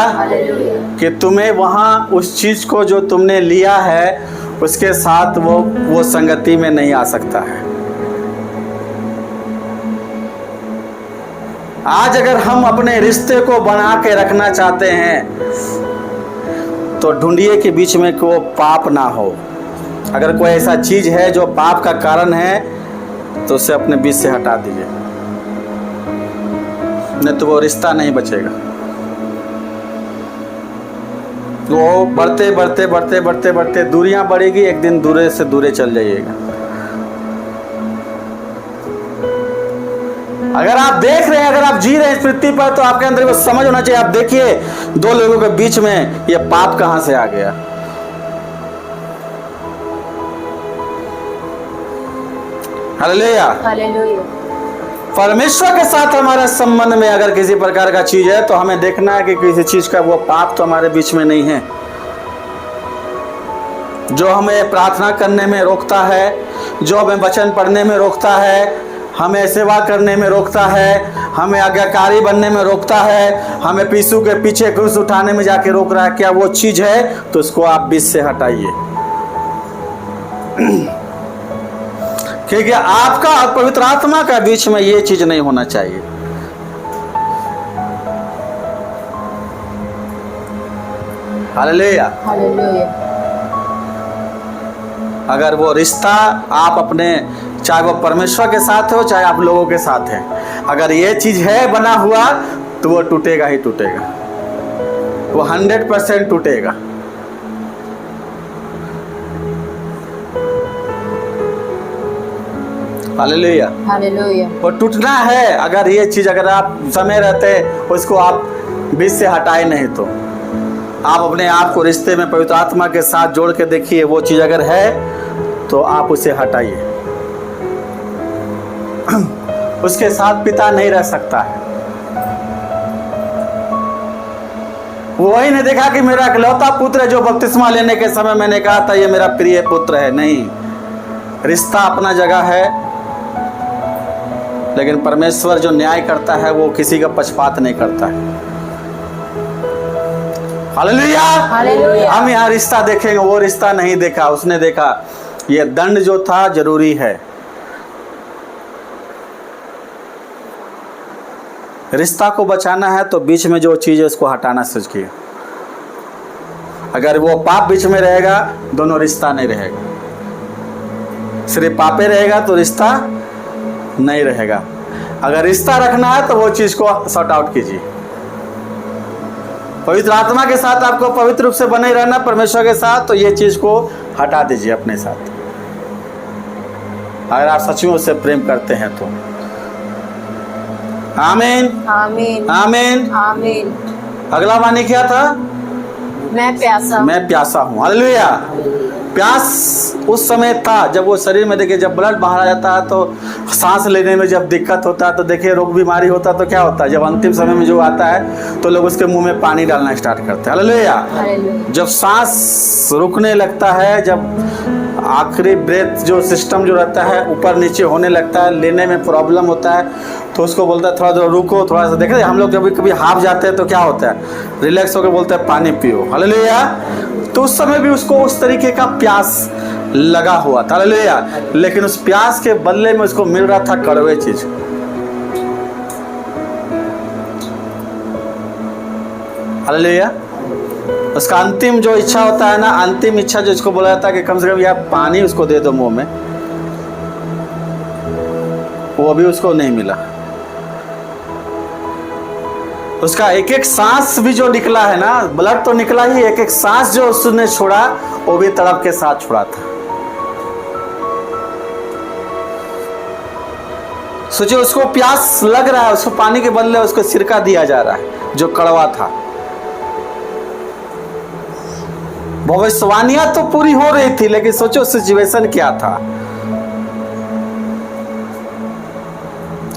कि तुम्हें वहां उस चीज को जो तुमने लिया है उसके साथ वो संगति में नहीं आ सकता है। आज अगर हम अपने रिश्ते को बना के रखना चाहते हैं तो ढूंढिए कि बीच में को पाप ना हो। अगर कोई ऐसा चीज है जो पाप का कारण है तो उसे अपने बीच से हटा दीजिए, नहीं तो वो रिश्ता नहीं बचेगा। वो बढ़ते बढ़ते बढ़ते बढ़ते बढ़ते दूरियां बढ़ेगी, एक दिन दूरे से दूरे चल जाइएगा। अगर आप देख रहे हैं, अगर आप जी रहे हैं इस पृथ्वी पर, तो आपके अंदर वो समझ होना चाहिए। आप देखिए दो लोगों के बीच में ये पाप कहां से आ गया। Hallelujah, hallelujah. परमेश्वर के साथ हमारे संबंध में अगर किसी प्रकार का चीज है तो हमें देखना है कि किसी चीज का वो पाप तो हमारे बीच में नहीं है, जो हमें प्रार्थना करने में रोकता है, जो हमें वचन पढ़ने में रोकता है, हमें सेवा करने में रोकता है, हमें आज्ञाकारी बनने में रोकता है, हमें यीशु के पीछे क्रूस उठाने में जाके रोक रहा है। क्या वो चीज है? तो उसको आप बीच से हटाइए, क्योंकि आपका और पवित्र आत्मा का बीच में ये चीज नहीं होना चाहिए। Hallelujah, hallelujah. अगर वो रिश्ता आप अपने, चाहे वो परमेश्वर के साथ हो चाहे आप लोगों के साथ है, अगर ये चीज है बना हुआ तो वो टूटेगा ही टूटेगा, वो 100% टूटेगा। हालेलुया। हालेलुया। वो टूटना है। अगर ये चीज अगर आप समय रहते उसको आप बीच से हटाए नहीं तो आप अपने आप को रिश्ते में पवित्र आत्मा के साथ जोड़ के देखिए, वो चीज अगर है तो आप उसे हटाइए। उसके साथ पिता नहीं रह सकता है। वही ने देखा कि मेरा इकलौता पुत्र है, जो बपतिस्मा लेने के समय मैंने कहा था ये मेरा प्रिय पुत्र है। नहीं, रिश्ता अपना जगह है, लेकिन परमेश्वर जो न्याय करता है वो किसी का पक्षपात नहीं करता है। हालेलुया। हालेलुया। हम यहाँ रिश्ता देखेंगे, वो रिश्ता नहीं देखा, उसने देखा ये दंड जो था जरूरी है। रिश्ता को बचाना है तो बीच में जो चीज है उसको हटाना सीखिए। अगर वो पाप बीच में रहेगा दोनों रिश्ता नहीं रहेगा। सिर्फ पापे रहेगा तो रिश्ता नहीं रहेगा। अगर रिश्ता रखना है तो वो चीज को सॉर्ट आउट कीजिए। पवित्र आत्मा के साथ आपको पवित्र रूप से बने रहना परमेश्वर के साथ, तो ये चीज को हटा दीजिए अपने साथ। अगर आप सच में उससे प्रेम करते हैं तो। आमीन आमीन आमीन आमीन। अगला वाणी क्या था? मैं प्यासा हूँ। हालेलुया। प्यास उस समय था जब वो शरीर में, देखिए जब ब्लड बाहर आ जाता है तो सांस लेने में जब दिक्कत होता है, तो देखिए रोग बीमारी होता है तो क्या होता है, जब अंतिम समय में जो आता है तो लोग उसके मुंह में पानी डालना स्टार्ट करते हैं। हालेलुया। जब सांस रुकने लगता है, जब आखिरी ब्रेथ जो सिस्टम जो रहता है ऊपर नीचे होने लगता है, लेने में प्रॉब्लम होता है, तो उसको बोलता है थोड़ा थोड़ा रुको, थोड़ा सा। देखिए हम लोग जब कभी हाफ जाते हैं तो क्या होता है, रिलैक्स होकर बोलते हैं पानी पियो। हालेलुया। तो उस समय भी उसको उस तरीके का प्यास लगा हुआ था। हालेलुया। लेकिन उस प्यास के बदले में उसको मिल रहा था कड़वे चीज। हालेलुया। उसका अंतिम जो इच्छा होता है ना, अंतिम इच्छा जो इसको बोला जाता है कि कम से कम यार पानी उसको दे दो मुंह में, वो भी उसको नहीं मिला। उसका एक एक सांस भी जो निकला है ना, ब्लड तो निकला ही, एक एक सांस जो उसने छोड़ा वो भी तड़प के साथ छोड़ा था। सोचिए उसको प्यास लग रहा है, उसको पानी के बदले उसको सिरका दिया जा रहा है जो कड़वा था। भविष्यवाणियां तो पूरी हो रही थी, लेकिन सोचो सिचुएशन क्या था।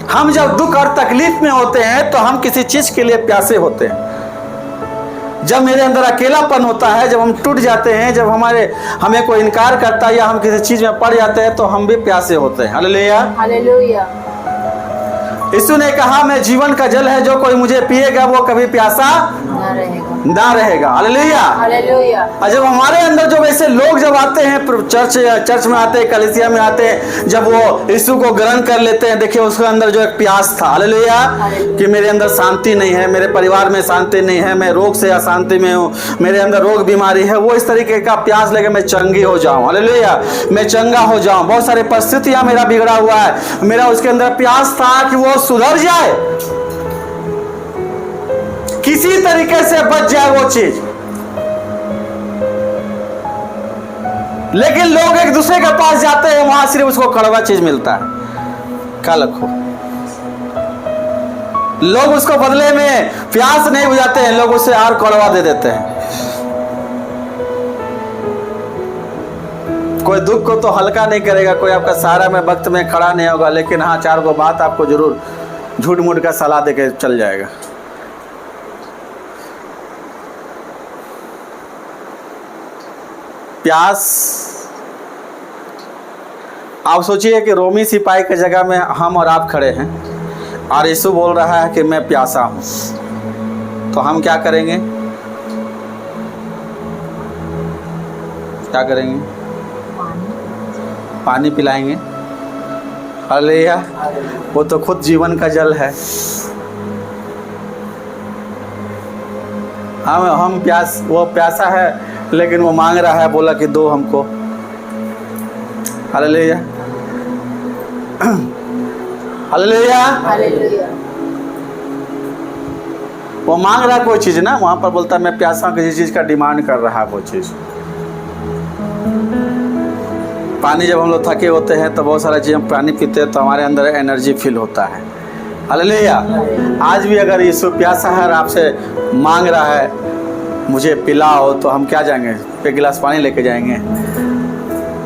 हम जब दुख और तकलीफ में होते हैं तो हम किसी चीज के लिए प्यासे होते हैं। जब मेरे अंदर अकेलापन होता है, जब हम टूट जाते हैं, जब हमें कोई इनकार करता है या हम किसी चीज में पड़ जाते हैं, तो हम भी प्यासे होते हैं। हालेलुया। हालेलुया। यीशु ने कहा मैं जीवन का जल है, जो कोई मुझे पिएगा वो कभी प्यासा ना रहेगा। हालेलुया। हालेलुया। और जब हमारे अंदर जो वैसे लोग जब आते हैं चर्च में आते हैं, कलीसिया में आते हैं, जब वो यीशु को ग्रहण कर लेते हैं, देखिए उसके अंदर जो एक प्यास था। हालेलुया। कि मेरे अंदर शांति नहीं है, मेरे परिवार में शांति नहीं है, मैं रोग से अशांति में हूँ, मेरे अंदर रोग बीमारी है, वो इस तरीके का प्यास लेके मैं चंगी हो जाऊं। हालेलुया। मैं चंगा हो जाऊं। बहुत सारी परिस्थितियां मेरा बिगड़ा हुआ है, मेरा उसके अंदर प्यास था कि वो सुधर जाए, किसी तरीके से बच जाए वो चीज। लेकिन लोग एक दूसरे के पास जाते हैं, वहां सिर्फ उसको कड़वा चीज मिलता है। क्या लखो, लोग उसको बदले में प्यास नहीं बुझाते हैं, लोग उसे और कड़वा दे देते हैं। कोई दुख को तो हल्का नहीं करेगा, कोई आपका सहारा में वक्त में खड़ा नहीं होगा, लेकिन हाँ चार को बात आपको जरूर झूठ मूठ का सलाह देके चल जाएगा। प्यास, आप सोचिए कि रोमी सिपाही की जगह में हम और आप खड़े हैं और यीशु बोल रहा है कि मैं प्यासा हूं, तो हम क्या करेंगे? क्या करेंगे? पानी पिलाएंगे। हालेलुया। वो तो खुद जीवन का जल है। हम प्यास, वो प्यासा है लेकिन वो मांग रहा है, बोला कि दो हमको। हालेलुया। हालेलुया। हालेलुया। वो मांग रहा है कोई चीज ना, वहां पर बोलता है मैं प्यासा हूं, किसी चीज का डिमांड कर रहा है वो चीज। पानी जब हम लोग थके होते हैं तो बहुत सारा चीज़ हम पानी पीते हैं तो हमारे अंदर एनर्जी फील होता है। हालेलुया। आज भी अगर यीशु प्यासा है और आपसे मांग रहा है मुझे पिलाओ, तो हम क्या जाएंगे? एक गिलास पानी लेके जाएंगे?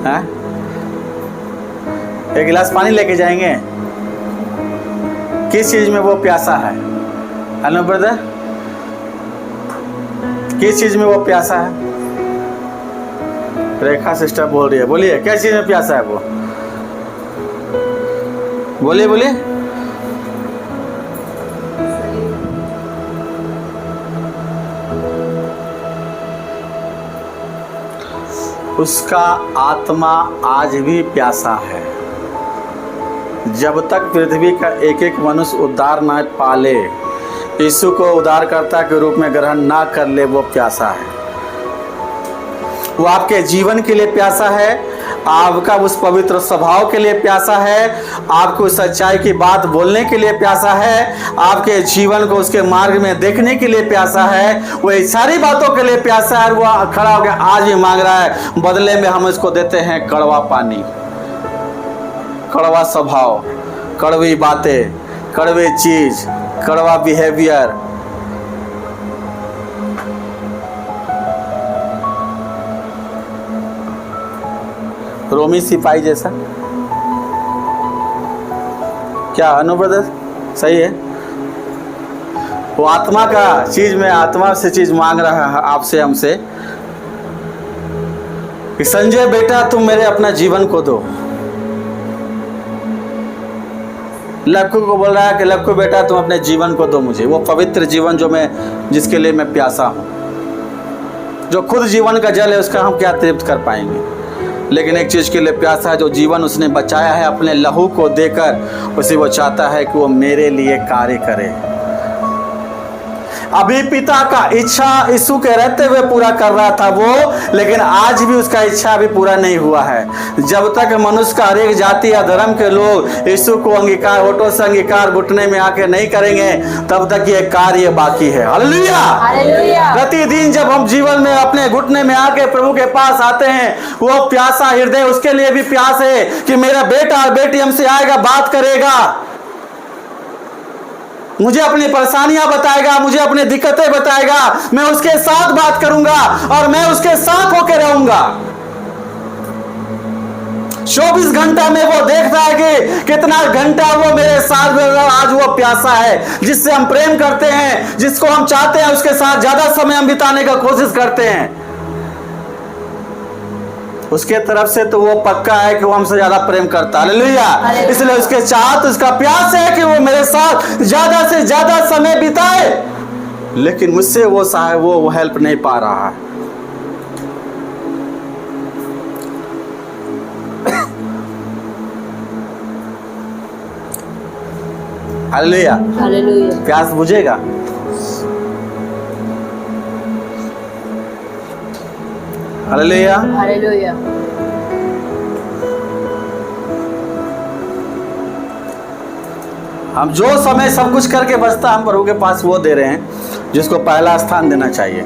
हैं? एक गिलास पानी लेके जाएंगे? किस चीज़ में वो प्यासा है? हेलो ब्रदर, किस चीज़ में वो प्यासा है? रेखा सिस्टर बोल रही है, बोलिए क्या चीज़ में प्यासा है वो? बोलिए बोलिए। उसका आत्मा आज भी प्यासा है। जब तक पृथ्वी का एक एक मनुष्य उद्धार न पाले, यीशु को उद्धारकर्ता के रूप में ग्रहण ना कर ले, वो प्यासा है। वो आपके जीवन के लिए प्यासा है, आपका उस पवित्र स्वभाव के लिए प्यासा है, आपको सच्चाई की बात बोलने के लिए प्यासा है, आपके जीवन को उसके मार्ग में देखने के लिए प्यासा है, वो इन सारी बातों के लिए प्यासा है। और वो खड़ा होकर आज भी मांग रहा है, बदले में हम इसको देते हैं कड़वा पानी, कड़वा स्वभाव, कड़वी बातें, कड़वी चीज, कड़वा बिहेवियर। रोमी सिपाही जैसा। क्या अनु ब्रदर सही है? वो आत्मा का चीज में आत्मा से चीज मांग रहा है आपसे, हमसे कि संजय बेटा तुम मेरे अपना जीवन को दो। लक्कू को बोल रहा है कि लक्कू बेटा तुम अपने जीवन को दो मुझे, वो पवित्र जीवन जो मैं जिसके लिए मैं प्यासा हूँ। जो खुद जीवन का जल है उसका हम क्या तृप्त कर पाएंगे, लेकिन एक चीज़ के लिए प्यासा है, जो जीवन उसने बचाया है अपने लहू को देकर, उसे वो चाहता है कि वो मेरे लिए कार्य करे। अभी पिता का इच्छा यीशु के रहते हुए पूरा कर रहा था वो, लेकिन आज भी उसका इच्छा अभी पूरा नहीं हुआ है। जब तक मनुष्य का हर एक जाति या धर्म के लोग यीशु को अंगीकार, होठों से अंगीकार घुटने में आके नहीं करेंगे, तब तक ये कार्य बाकी है। हालेलुया, हालेलुया। प्रतिदिन जब हम जीवन में अपने घुटने में आके प्रभु के पास आते हैं, वो प्यासा हृदय उसके लिए भी प्यास है कि मेरा बेटा और बेटी हमसे आएगा, बात करेगा, मुझे अपनी परेशानियां बताएगा, मुझे अपनी दिक्कतें बताएगा, मैं उसके साथ बात करूंगा और मैं उसके साथ होकर रहूंगा। 24 घंटा में वो देखता है कि कितना घंटा वो मेरे साथ में। आज वो प्यासा है, जिससे हम प्रेम करते हैं, जिसको हम चाहते हैं, उसके साथ ज्यादा समय हम बिताने का कोशिश करते हैं। उसके तरफ से तो वो पक्का है कि वो हमसे ज्यादा प्रेम करता है। हालेलुया। इसलिए उसके चाहत, उसका प्यास है कि वो मेरे साथ ज्यादा से ज्यादा समय बिताए, लेकिन मुझसे वो साहब वो हेल्प नहीं पा रहा है। हालेलुया, हालेलुया। प्यास बुझेगा। Hallelujah, hallelujah. हम जो समय सब कुछ करके बचता हम प्रभु के पास वो दे रहे हैं जिसको पहला स्थान देना चाहिए।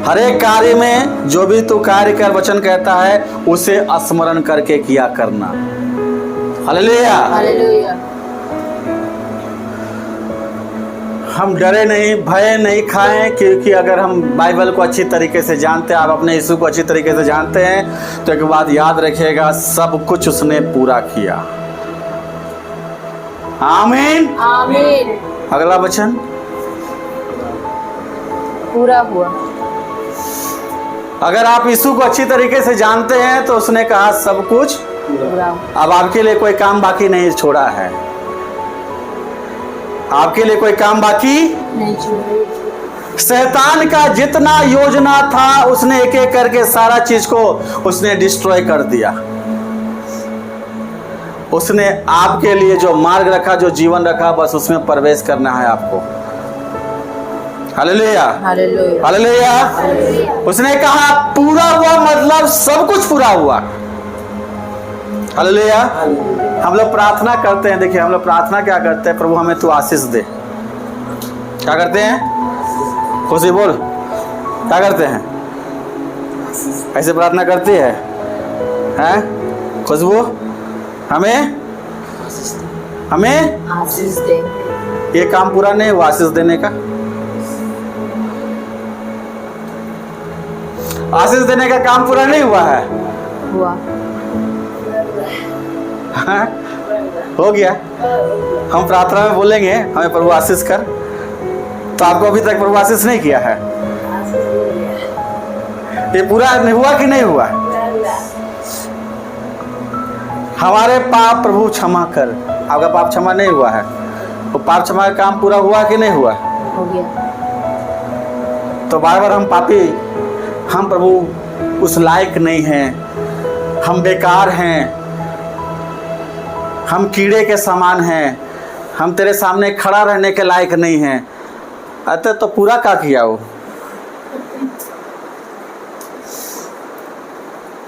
हर एक कार्य में जो भी तू कार्य कर, वचन कहता है उसे स्मरण करके किया करना। Hallelujah, hallelujah. हम डरे नहीं, भय नहीं खाएं, क्योंकि अगर हम बाइबल को अच्छी तरीके से जानते हैं, आप अपने यीशु को अच्छी तरीके से जानते हैं, तो एक बात याद रखिएगा, सब कुछ उसने पूरा किया। आमीन, आमीन। अगला वचन पूरा हुआ। अगर आप यीशु को अच्छी तरीके से जानते हैं तो उसने कहा सब कुछ पूरा। अब आपके लिए कोई काम बाकी नहीं छोड़ा है, आपके लिए कोई काम बाकी नहीं छोड़ा। शैतान का जितना योजना था उसने एक एक करके सारा चीज को उसने डिस्ट्रॉय कर दिया। उसने आपके लिए जो मार्ग रखा, जो जीवन रखा, बस उसमें प्रवेश करना है आपको। Hallelujah, hallelujah. हालेलुया। उसने कहा पूरा हुआ, मतलब सब कुछ पूरा हुआ। हालेलुया। हम लोग प्रार्थना करते हैं, देखिए हम लोग प्रार्थना क्या करते हैं, प्रभु हमें तू आशीष दे। क्या करते हैं? खुशी बोल, क्या करते हैं? ऐसे प्रार्थना करती है हैं खुशबू, हमें आशीष दे। ये काम पूरा नहीं हुआ आशीष देने का। आशीष देने का काम पूरा नहीं हुआ है। हुआ। हाँ, हो गया। हम प्रार्थना में बोलेंगे हमें प्रभु आशीष कर, तो आपको अभी तक प्रभु आशीष नहीं किया है। ये पूरा नहीं हुआ कि नहीं हुआ? हमारे पाप प्रभु क्षमा कर। आपका पाप क्षमा नहीं हुआ है, तो पाप क्षमा का काम पूरा हुआ कि नहीं हुआ? हो गया। तो बार बार हम पापी, हम प्रभु उस लायक नहीं हैं, हम बेकार हैं, हम कीड़े के समान हैं, हम तेरे सामने खड़ा रहने के लायक नहीं हैं। अतः तो पूरा क्या किया वो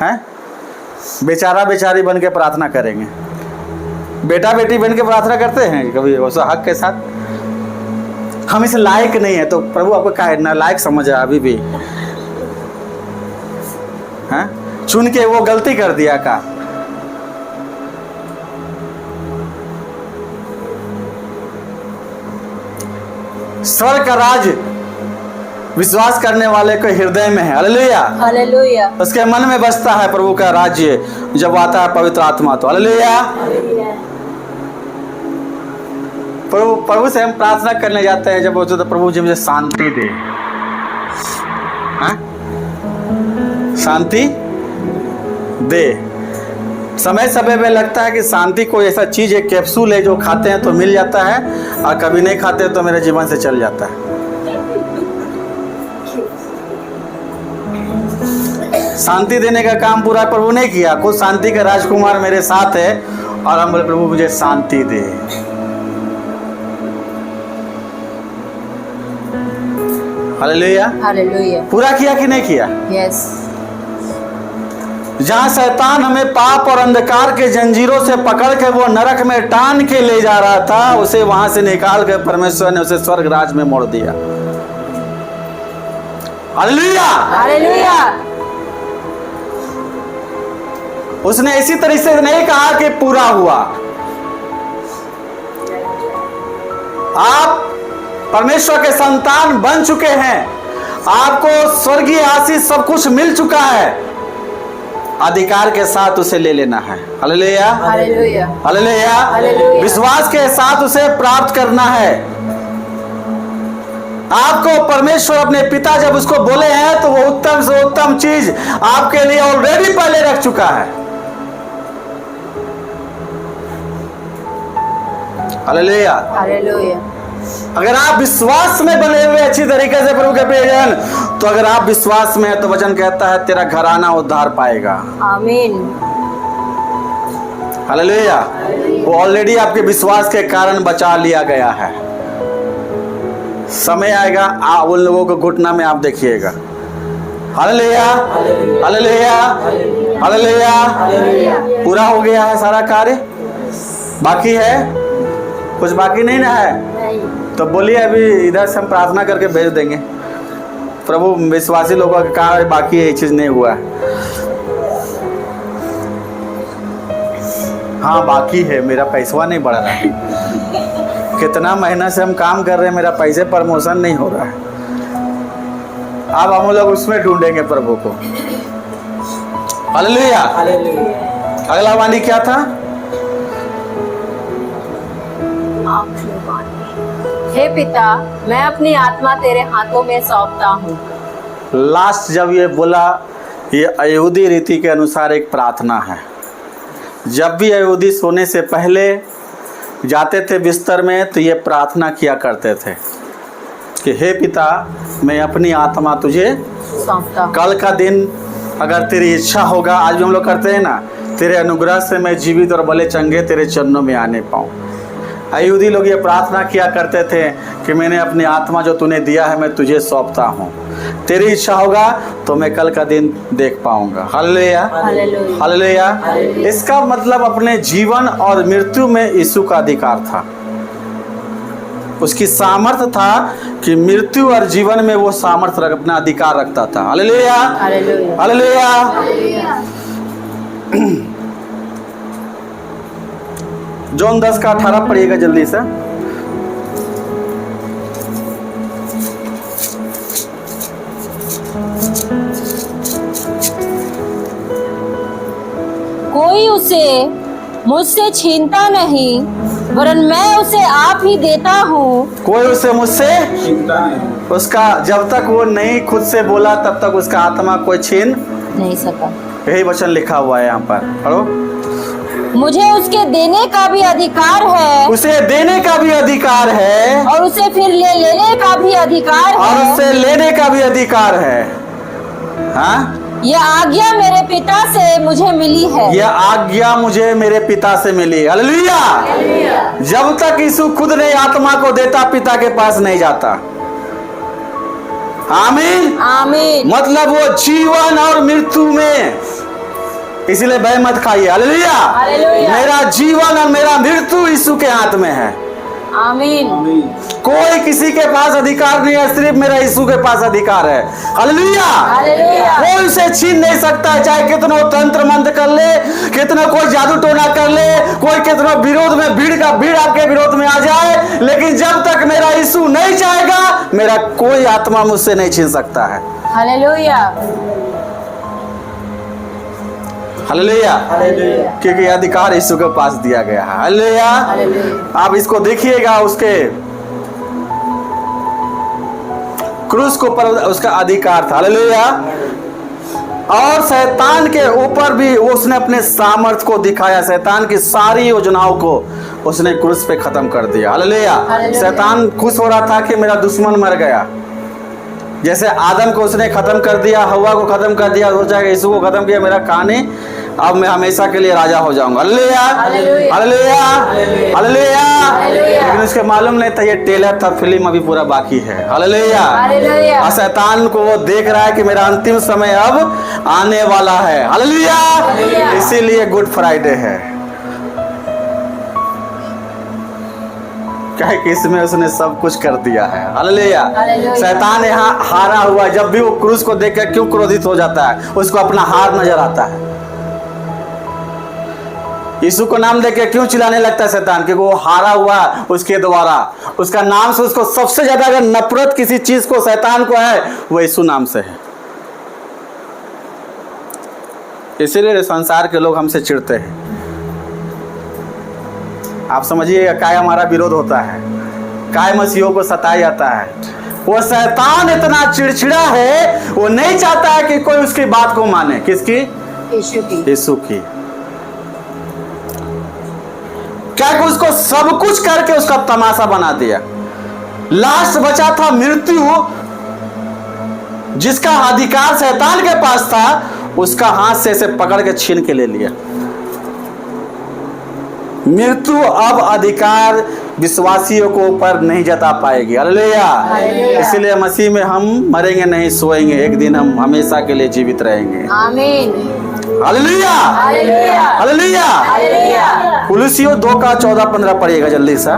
हैं? बेचारा बेचारी बन के प्रार्थना करेंगे, बेटा बेटी बन के प्रार्थना करते हैं कभी उस हक के साथ। हम इस लायक नहीं है, तो प्रभु आपको क्या ना लायक समझ रहा अभी भी हैं? चुन के वो गलती कर दिया का। स्वर्ग का राज विश्वास करने वाले के हृदय में है। हालेलुया, हालेलुया। उसके मन में बसता है प्रभु का राज्य जब आता है पवित्र आत्मा। तो हालेलुया। प्रभु से हम प्रार्थना करने जाते हैं जब बोलते तो प्रभु जी मुझे शांति दे। हाँ? शांति दे। समय समय में लगता है कि शांति कोई ऐसा चीज है, कैप्सूल है जो खाते हैं तो मिल जाता है, और कभी नहीं खाते तो मेरे जीवन से चल जाता है। शांति देने का काम पूरा प्रभु ने किया। खुद शांति का राजकुमार मेरे साथ है, और हम बोले प्रभु मुझे शांति दे। हालेलुया। हालेलुया। पूरा किया कि नहीं किया? यस। जहाँ शैतान हमें पाप और अंधकार के जंजीरों से पकड़ के वो नरक में टान के ले जा रहा था, उसे वहां से निकाल कर परमेश्वर ने उसे स्वर्ग राज में मोड़ दिया। हालेलुया। हालेलुया। उसने इसी तरीके से नहीं कहा कि पूरा हुआ। आप परमेश्वर के संतान बन चुके हैं, आपको स्वर्गीय आशीष सब कुछ मिल चुका है, अधिकार के साथ उसे ले लेना है। हालेलुया। हालेलुया। हालेलुया। हालेलुया। विश्वास के साथ उसे प्राप्त करना है। आपको परमेश्वर अपने पिता जब उसको बोले हैं तो वो उत्तम से उत्तम चीज आपके लिए ऑलरेडी पहले रख चुका है। हालेलुया। हालेलुया। अगर आप विश्वास में बने हुए अच्छी तरीके से प्रभु के प्रियजन, तो अगर आप विश्वास में है तो वचन कहता है तेरा घराना उद्धार पाएगा। आमीन। हालेलुया। वो ऑलरेडी आपके विश्वास के कारण बचा लिया गया है। समय आएगा आप उन लोगों को घुटना में आप देखिएगा। हालेलुया। हालेलुया। हालेलुया। पूरा हो गया है सारा कार्य, बाकी है कुछ बाकी नहीं ना है? तो बोलिए अभी इधर से हम प्रार्थना करके भेज देंगे। प्रभु विश्वासी लोगों का कार्य बाकी है, ये चीज नहीं हुआ है। हाँ बाकी है, मेरा पैसा नहीं बढ़ रहा है। कितना महीना से हम काम कर रहे हैं, मेरा पैसे प्रमोशन नहीं हो रहा है। अब हम लोग उसमें ढूंढेंगे प्रभु को। हालेलुया। अगला वाणी क्या था? हे पिता, मैं अपनी आत्मा तेरे हाथों में सौंपता हूँ। लास्ट जब ये बोला, ये यहूदी रीति के अनुसार एक प्रार्थना है। जब भी यहूदी सोने से पहले जाते थे बिस्तर में तो ये प्रार्थना किया करते थे कि हे पिता, मैं अपनी आत्मा तुझे सौंपता हूँ। कल का दिन अगर तेरी इच्छा होगा, आज भी हम लोग करते हैं ना, तेरे अनुग्रह से मैं जीवित और भले चंगे तेरे चरणों में आने पाऊँ। यहूदी लोग ये प्रार्थना किया करते थे कि मैंने अपनी आत्मा जो तूने दिया है मैं तुझे सौंपता हूँ, तेरी इच्छा होगा तो मैं कल का दिन देख पाऊंगा। हालेलुया। हालेलुया। इसका मतलब अपने जीवन और मृत्यु में यीशु का अधिकार था। उसकी सामर्थ्य था कि मृत्यु और जीवन में वो सामर्थ्य अपना अधिकार रखता था। हालेलुया। हालेलुया। जॉन 10 का 18 पढ़िएगा जल्दी से। कोई उसे मुझसे छीनता नहीं, वरन मैं उसे आप ही देता हूँ। कोई उसे मुझसे उसका, जब तक वो नहीं खुद से बोला तब तक उसका आत्मा कोई छीन नहीं सका। यही वचन लिखा हुआ है यहाँ पर, पढ़ो। मुझे उसके देने का भी अधिकार है, उसे देने का भी अधिकार है और उसे फिर ले लेने का भी अधिकार और है। उसे लेने का भी अधिकार है। हाँ, यह आज्ञा मेरे पिता से मुझे मिली है। यह आज्ञा मुझे मेरे पिता से मिली। हालेलुया। जब तक यीशु खुद नहीं आत्मा को देता, पिता के पास नहीं जाता। आमीन आमीन। मतलब वो जीवन और मृत्यु में, इसलिए भय मत खाइए। हालेलुया। हालेलुया। मेरा जीवन और मेरा मृत्यु यीशु के हाथ में है। आमीन। कोई किसी के पास अधिकार नहीं है, सिर्फ मेरा यीशु के पास अधिकार है। हालेलुया। हालेलुया। कोई उसे छीन नहीं सकता है, चाहे कितना तंत्र मंत्र कर ले, कितना कोई जादू टोना कर ले, कोई कितना विरोध में भीड़ आपके विरोध में आ जाए, लेकिन जब तक मेरा यीशु नहीं चाहेगा, मेरा कोई आत्मा मुझसे नहीं छीन सकता है। हालेलुया। हालेलुया। क्योंकि अधिकार यीशु के पास दिया गया है। हालेलुया। आप इसको देखिएगा, उसके क्रूस के ऊपर उसका अधिकार था। हालेलुया। और शैतान के ऊपर भी उसने अपने सामर्थ्य को दिखाया। शैतान की सारी योजनाओं को उसने क्रूस पे खत्म कर दिया। हालेलुया। शैतान खुश हो रहा था कि मेरा दुश्मन मर गया। जैसे आदम को उसने खत्म कर दिया, हवा को खत्म कर दिया, सोचा कि यीशु को खत्म किया, मेरा कहानी अब मैं हमेशा के लिए राजा हो जाऊंगा। हालेलुया। हालेलुया। हालेलुया। लेकिन उसके मालूम नहीं था ये टेलर था, फिल्म अभी पूरा बाकी है। हालेलुया। और शैतान को वो देख रहा है कि मेरा अंतिम समय अब आने वाला है। हालेलुया। इसीलिए गुड फ्राइडे है, क्या कि इसमें उसने सब कुछ कर दिया है। हालेलुया। शैतान यहाँ हारा हुआ है। जब भी वो क्रूस को देख कर क्यों क्रोधित हो जाता है, उसको अपना हार नजर आता है। यीशु को नाम देके क्यों चिल्लाने लगता है शैतान, क्योंकि वो हारा हुआ उसके द्वारा। उसका नाम से उसको सबसे ज्यादा अगर नफरत किसी चीज को शैतान को है, वो यीशु नाम से है। इसीलिए संसार के लोग हमसे चिढ़ते हैं। आप समझिएगा काय हमारा विरोध होता है, काय मसीहों को सताया जाता है। वो शैतान इतना चिड़चिड़ा है, वो नहीं चाहता है कि कोई उसकी बात को माने। किसकी? यीशु की। क्या कि उसको सब कुछ करके उसका तमाशा बना दिया। लास्ट बचा था मृत्यु, जिसका अधिकार शैतान के पास था, उसका हाथ से ऐसे पकड़ के छीन के ले लिया। मृत्यु अब अधिकार विश्वासियों को ऊपर नहीं जता पाएगी। हालेलुया। इसलिए मसीह में हम मरेंगे नहीं, सोएंगे, एक दिन हम हमेशा के लिए जीवित रहेंगे। आमीन। हालेलुया। हालेलुया। कुलुसियों 2 का 14-15 पढ़िएगा जल्दी सा।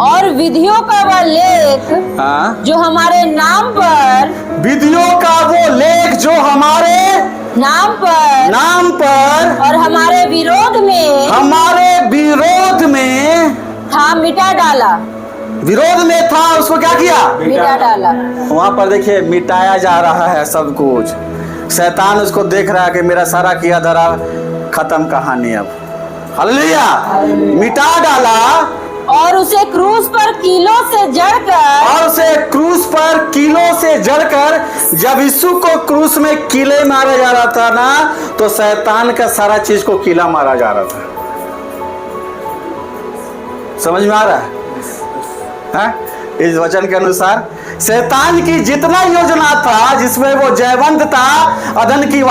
और विधियों का वह लेख जो हमारे नाम पर, विधियों का वो लेख जो हमारे नाम पर और हमारे विरोध में था, मिटा डाला। विरोध में था, उसको क्या किया? मिटा डाला। वहां पर देखिए मिटाया जा रहा है सब कुछ। शैतान उसको देख रहा है कि मेरा सारा किया धरा खत्म कहानी अब। हालेलुया। मिटा डाला और उसे क्रूस पर कीलों से जड़कर जब यीशु को क्रूस में कीले मारा जा रहा था ना, तो शैतान का सारा चीज को कीला मारा जा रहा था। समझ में आ रहा है? इस वचन के अनुसार शैतान की जितना योजना था, जिसमें वो जयवंत था, अदन की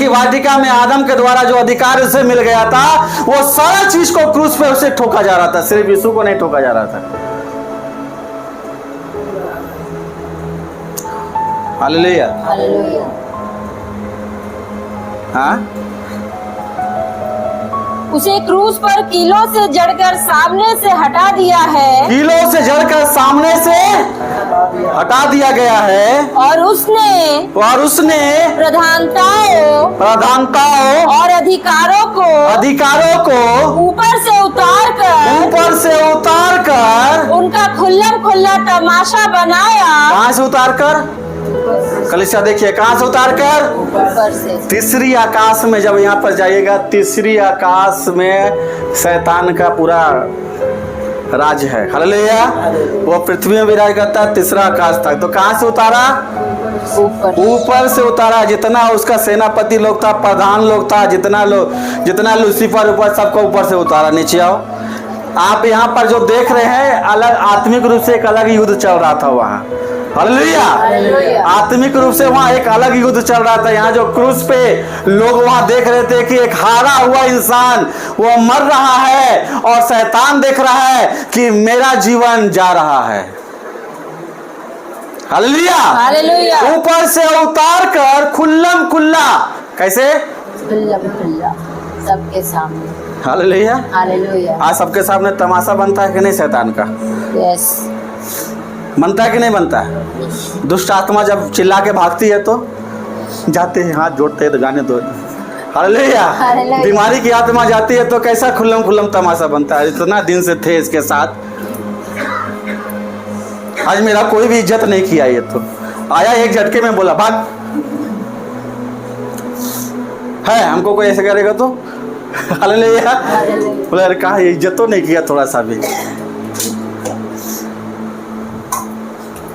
वाटिका में आदम के द्वारा जो अधिकार उसे मिल गया था, वो सारा चीज को क्रूस पे उसे ठोका जा रहा था। सिर्फ यीशु को नहीं ठोका जा रहा था। हालेलुया। उसे क्रूस पर कीलों से जड़कर सामने से हटा दिया है, कीलों से जड़कर सामने से हटा दिया गया है, और उसने प्रधानताओं और अधिकारों को ऊपर से उतार कर उनका खुल्ला तमाशा बनाया। कहाँ से उतार कर? कलीसिया देखिए, कहाँ से उतार कर? ऊपर से। तीसरी आकाश में जब यहाँ पर जाइएगा, तीसरी आकाश में शैतान का पूरा राज है। हालेलुया। वो पृथ्वी में विराज करता है तीसरा आकाश तक। तो कहाँ से उतारा? ऊपर से उतारा। जितना उसका सेनापति लोग था, प्रधान लोग था, जितना लूसीफर ऊपर, सबको ऊपर से उतारा। नीचे आओ। आप यहाँ पर जो देख रहे हैं, अलग आत्मिक रूप से एक अलग युद्ध चल रहा था वहाँ। हालेलुया। आत्मिक रूप से वहाँ एक अलग युद्ध चल रहा था। यहाँ जो क्रूस पे लोग वहाँ देख रहे थे कि एक हारा हुआ इंसान वो मर रहा है, और शैतान देख रहा है कि मेरा जीवन जा रहा है। हालेलुया। ऊपर से उतार कर खुल्लम खुल्ला, कैसे? सबके सामने। हालेलुया। आज सबके सामने तमाशा बनता है कि नहीं शैतान का? यस। बनता है कि नहीं बनता है? दुष्ट आत्मा जब चिल्ला के भागती है तो जाते हैं, हाथ जोड़ते हैं तो गाने दो। हालेलुया। बीमारी की आत्मा जाती है तो कैसा खुल्लम तमाशा बनता है। इतना दिन से थे इसके साथ, आज मेरा कोई भी इज्जत नहीं किया। ये तो आया एक झटके में, बोला भाग है, हमको कोई ऐसे करेगा तो हालेलुया। बोला अरे कहा, इज्जत तो नहीं किया थोड़ा सा भी।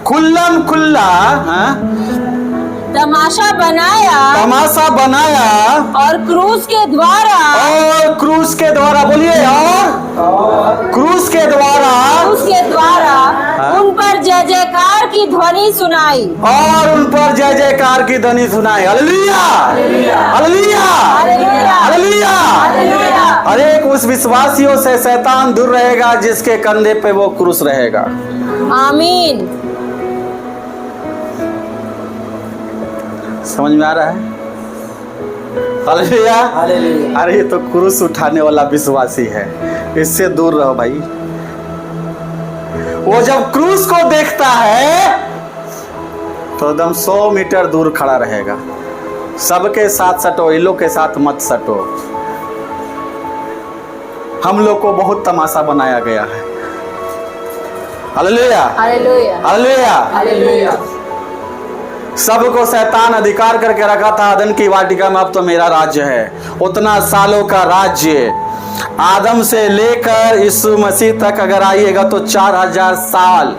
खुल्लम खुल्ला तमाशा बनाया और क्रूस के द्वारा बोलिए, और क्रूस के द्वारा उन पर जय जयकार की ध्वनि सुनाई। हालेलुया। हर एक उस विश्वासियों से शैतान दूर रहेगा जिसके कंधे पे वो क्रूस रहेगा। आमीन। समझ में आ रहा है? हालेलुया। अरे ये तो क्रूस उठाने वाला विश्वासी है, इससे दूर रहो भाई। वो जब क्रूस को देखता है तो एकदम 100 मीटर दूर खड़ा रहेगा। सबके साथ सटो, इन लोग के साथ मत सटो। हम लोग को बहुत तमाशा बनाया गया है। हालेलुया। सबको शैतान अधिकार करके रखा था अदन की वाटिका में, अब तो मेरा राज्य है। उतना सालों का राज्य, आदम से लेकर यीशु मसीह तक अगर आइएगा तो 4000 साल।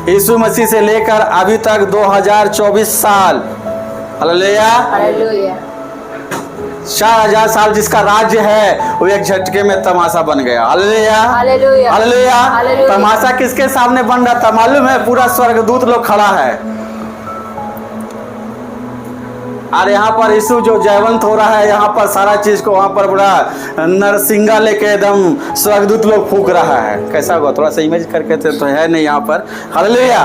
यीशु मसीह से लेकर अभी तक 2024 साल। हालेलुया। 4000 साल जिसका राज्य है वो एक झटके में तमाशा बन गया। हालेलुया। तमाशा किसके सामने बन रहा था मालूम है? पूरा स्वर्गदूत लोग खड़ा है। और यहाँ पर यीशु जो जयवंत हो रहा है, यहाँ पर सारा चीज को वहाँ पर बड़ा नरसिंगा लेके एकदम स्वर्गदूत लोग फूंक रहा है। कैसा होगा? थोड़ा सा इमेज करके तो है नहीं यहाँ पर। हालेलुया।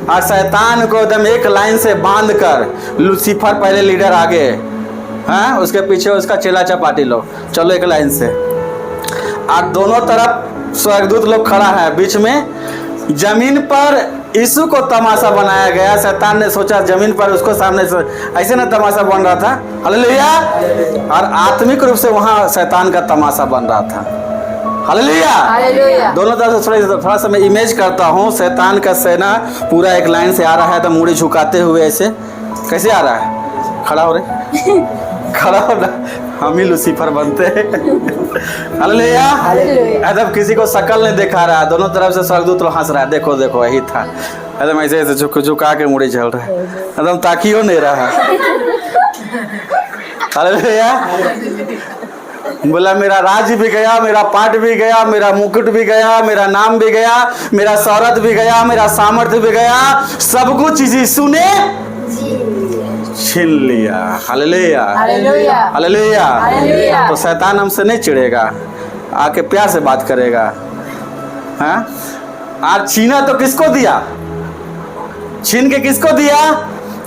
और शैतान को एकदम एक लाइन से बांध कर, लूसीफर पहले लीडर आगे, हाँ, उसके पीछे उसका चेला चपाटी लोग, चलो एक लाइन से। और दोनों तरफ स्वर्गदूत लोग खड़ा है, बीच में जमीन पर यीशु को तमाशा बनाया गया। शैतान ने सोचा जमीन पर उसको सामने से ऐसे ना तमाशा बन रहा था। हालेलुया। और आत्मिक रूप से वहां शैतान का तमाशा बन रहा था। हालेलुया। दोनों तरफ से थोड़ा सा मैं इमेज करता हूँ। शैतान का सेना पूरा एक लाइन से आ रहा है, तो मुड़ी झुकाते हुए ऐसे कैसे आ रहा है? खड़ा हो रहे खड़ा हो रहा, हम ही लूसीफर बनते हैं। हालेलुया। एकदम किसी को शकल नहीं दिखा रहा है, दोनों तरफ से स्वर्गदूत लोग हंस रहा है, देखो देखो यही था। एकदम ऐसे ऐसे झुका के मुड़ी झल रहा है, एकदम ताकियो नहीं रहा। हालेलुया। बोला मेरा राज भी गया, मेरा पाठ भी गया, मेरा मुकुट भी गया, मेरा नाम भी गया, मेरा शौहरत भी गया, मेरा सामर्थ्य भी गया, सब कुछ यीशु ने छीन लिया। हालेलुया। हालेलुया। तो शैतान हमसे नहीं चिढ़ेगा, आके प्यार से बात करेगा। हाँ, आज छीना तो किसको दिया? छीन के किसको दिया?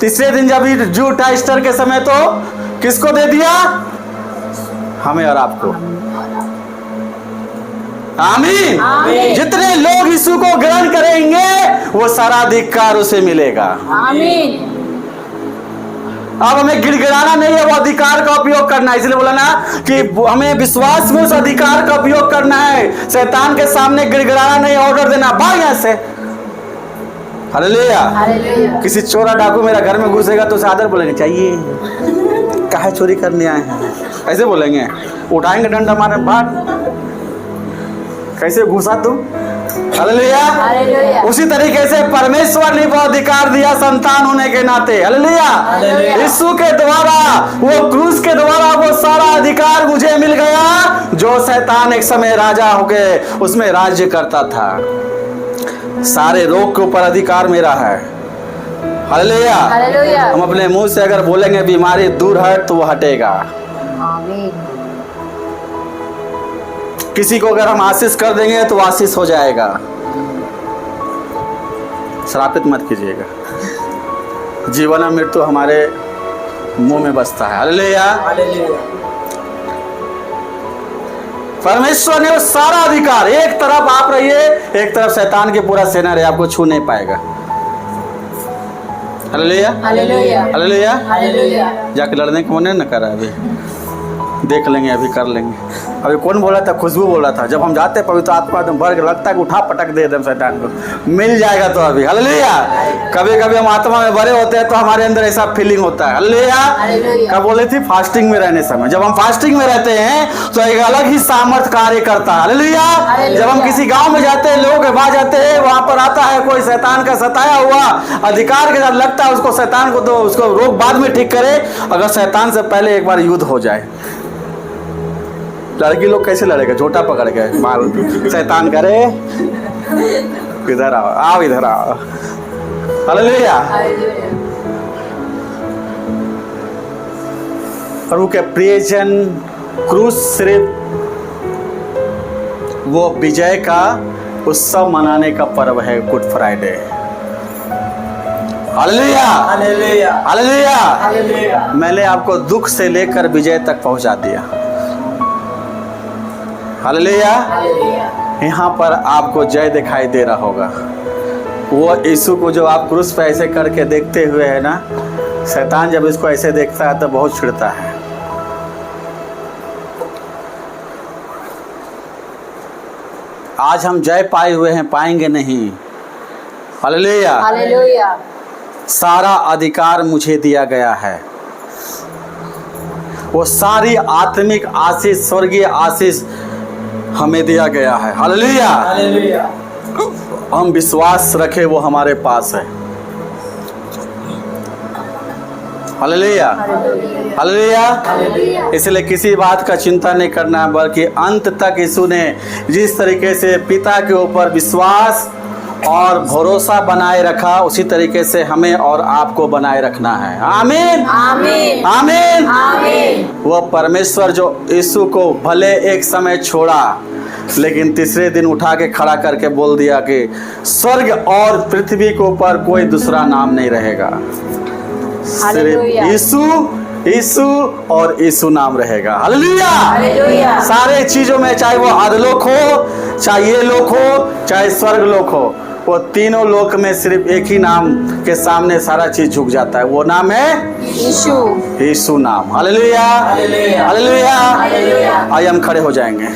तीसरे दिन जब जू उठा ईस्टर के समय तो किसको दे दिया? हमें और आपको। आमीन। आमीन। जितने लोग यीशु को ग्रहण करेंगे वो सारा अधिकार उसे मिलेगा। आमीन। अब हमें गिड़गिड़ाना नहीं है, वो अधिकार का उपयोग करना है। इसलिए बोला ना कि हमें विश्वास में उस अधिकार का उपयोग करना है। शैतान के सामने गिड़गिड़ाना नहीं, ऑर्डर देना, भाग यहाँ से। हालेलुया। हालेलुया। किसी चोरा डाकू मेरा घर में घुसेगा तो उसे आदर बोलेंगे, चाहिए काहे चोरी करने आए हैं, ऐसे बोलेंगे। उठाएंगे डंडा मारे, भाग, कैसे घुसा तुम। हालेलुया। हालेलुया। उसी तरीके से परमेश्वर ने वो अधिकार दिया संतान होने के नाते। हालेलुया। यीशु के द्वारा, वो क्रूस के द्वारा वो सारा अधिकार मुझे मिल गया जो शैतान एक समय राजा होके उसमें राज्य करता था। सारे रोग के ऊपर अधिकार मेरा है। हालेलुया। हालेलुया। हम अपने मुंह से अगर बोलेंगे बीमारी दूर हट तो वो हटेगा। आमीन। किसी को अगर हम आशीष कर देंगे तो आशीष हो जाएगा। श्रापित मत कीजिएगा। जीवन और मृत्यु हमारे मुंह में बसता है। हालेलुया। परमेश्वर ने वो सारा अधिकार, एक तरफ आप रहिए, एक तरफ शैतान की पूरा सेना रहे, आपको छू नहीं पाएगा। हालेलुया। हालेलुया। हालेलुया। हालेलुया। जाके लड़ने का मन नहीं न कर रहा है, अभी देख लेंगे, अभी कर लेंगे। अभी कौन बोला था? खुशबू बोला था। जब हम जाते पवित्र आत्मा एकदम भर के लगता है कि उठा पटक दे एकदम शैतान को, मिल जाएगा तो अभी। हालेलुया। कभी कभी हम आत्मा में भरे होते हैं तो हमारे अंदर ऐसा फीलिंग होता है। हालेलुया। हालेलुया। क्या बोले थी? फास्टिंग में रहने समय, जब हम फास्टिंग में रहते हैं तो एक अलग ही सामर्थ कार्य करता है। हालेलुया। जब हम किसी गांव में जाते हैं, लोगों के पास जाते हैं, वहां पर आता है कोई शैतान का सताया हुआ, अधिकार के साथ लगता है उसको शैतान को, तो उसको रोग बाद में ठीक करे, अगर शैतान से पहले एक बार युद्ध हो जाए। लड़की लोग कैसे लड़ेगा? झोटा पकड़ के मार, शैतान करे इधर आओ, आओ इधर आओ। हालेलुया। प्रभु के प्रियजन, क्रूस सिर्फ वो विजय का उत्सव मनाने का पर्व है, good Friday. Hallelujah. Hallelujah. Hallelujah. Hallelujah. मैंने आपको दुख से लेकर विजय तक पहुंचा दिया। हालेलुया। यहाँ पर आपको जय दिखाई दे रहा होगा। वो यीशु को जो आप क्रूस पे ऐसे करके देखते हुए है ना, शैतान जब इसको ऐसे देखता है तो बहुत छिड़ता है। आज हम जय पाए हुए हैं, पाएंगे नहीं। हालेलुया। हालेलुया। सारा अधिकार मुझे दिया गया है। वो सारी आत्मिक आशीष, स्वर्गीय आशीष हमें दिया गया है। हालेलुया। हालेलुया। हम विश्वास रखें वो हमारे पास है। हालेलुया। हालेलुया। इसलिए किसी बात का चिंता नहीं करना, बल्कि अंत तक यीशु ने जिस तरीके से पिता के ऊपर विश्वास और भरोसा बनाए रखा, उसी तरीके से हमें और आपको बनाए रखना है। आमीन। आमीन। आमीन। आमीन। वो परमेश्वर जो यीशु को भले एक समय छोड़ा, लेकिन तीसरे दिन उठा के खड़ा करके बोल दिया कि स्वर्ग और पृथ्वी के ऊपर कोई दूसरा नाम नहीं रहेगा, सिर्फ यीशु, यीशु और यीशु नाम रहेगा। हालेलुया। हालेलुया। सारे चीजों में, चाहे वो अधलोक हो, चाहे ये लोक हो, चाहे स्वर्ग लोक हो, वो तीनों लोक में सिर्फ एक ही नाम के सामने सारा चीज झुक जाता है। वो नाम है यीशु। यीशु नाम। हालेलुया। हालेलुया। हालेलुया। हालेलुया। आइए हम खड़े हो जाएंगे।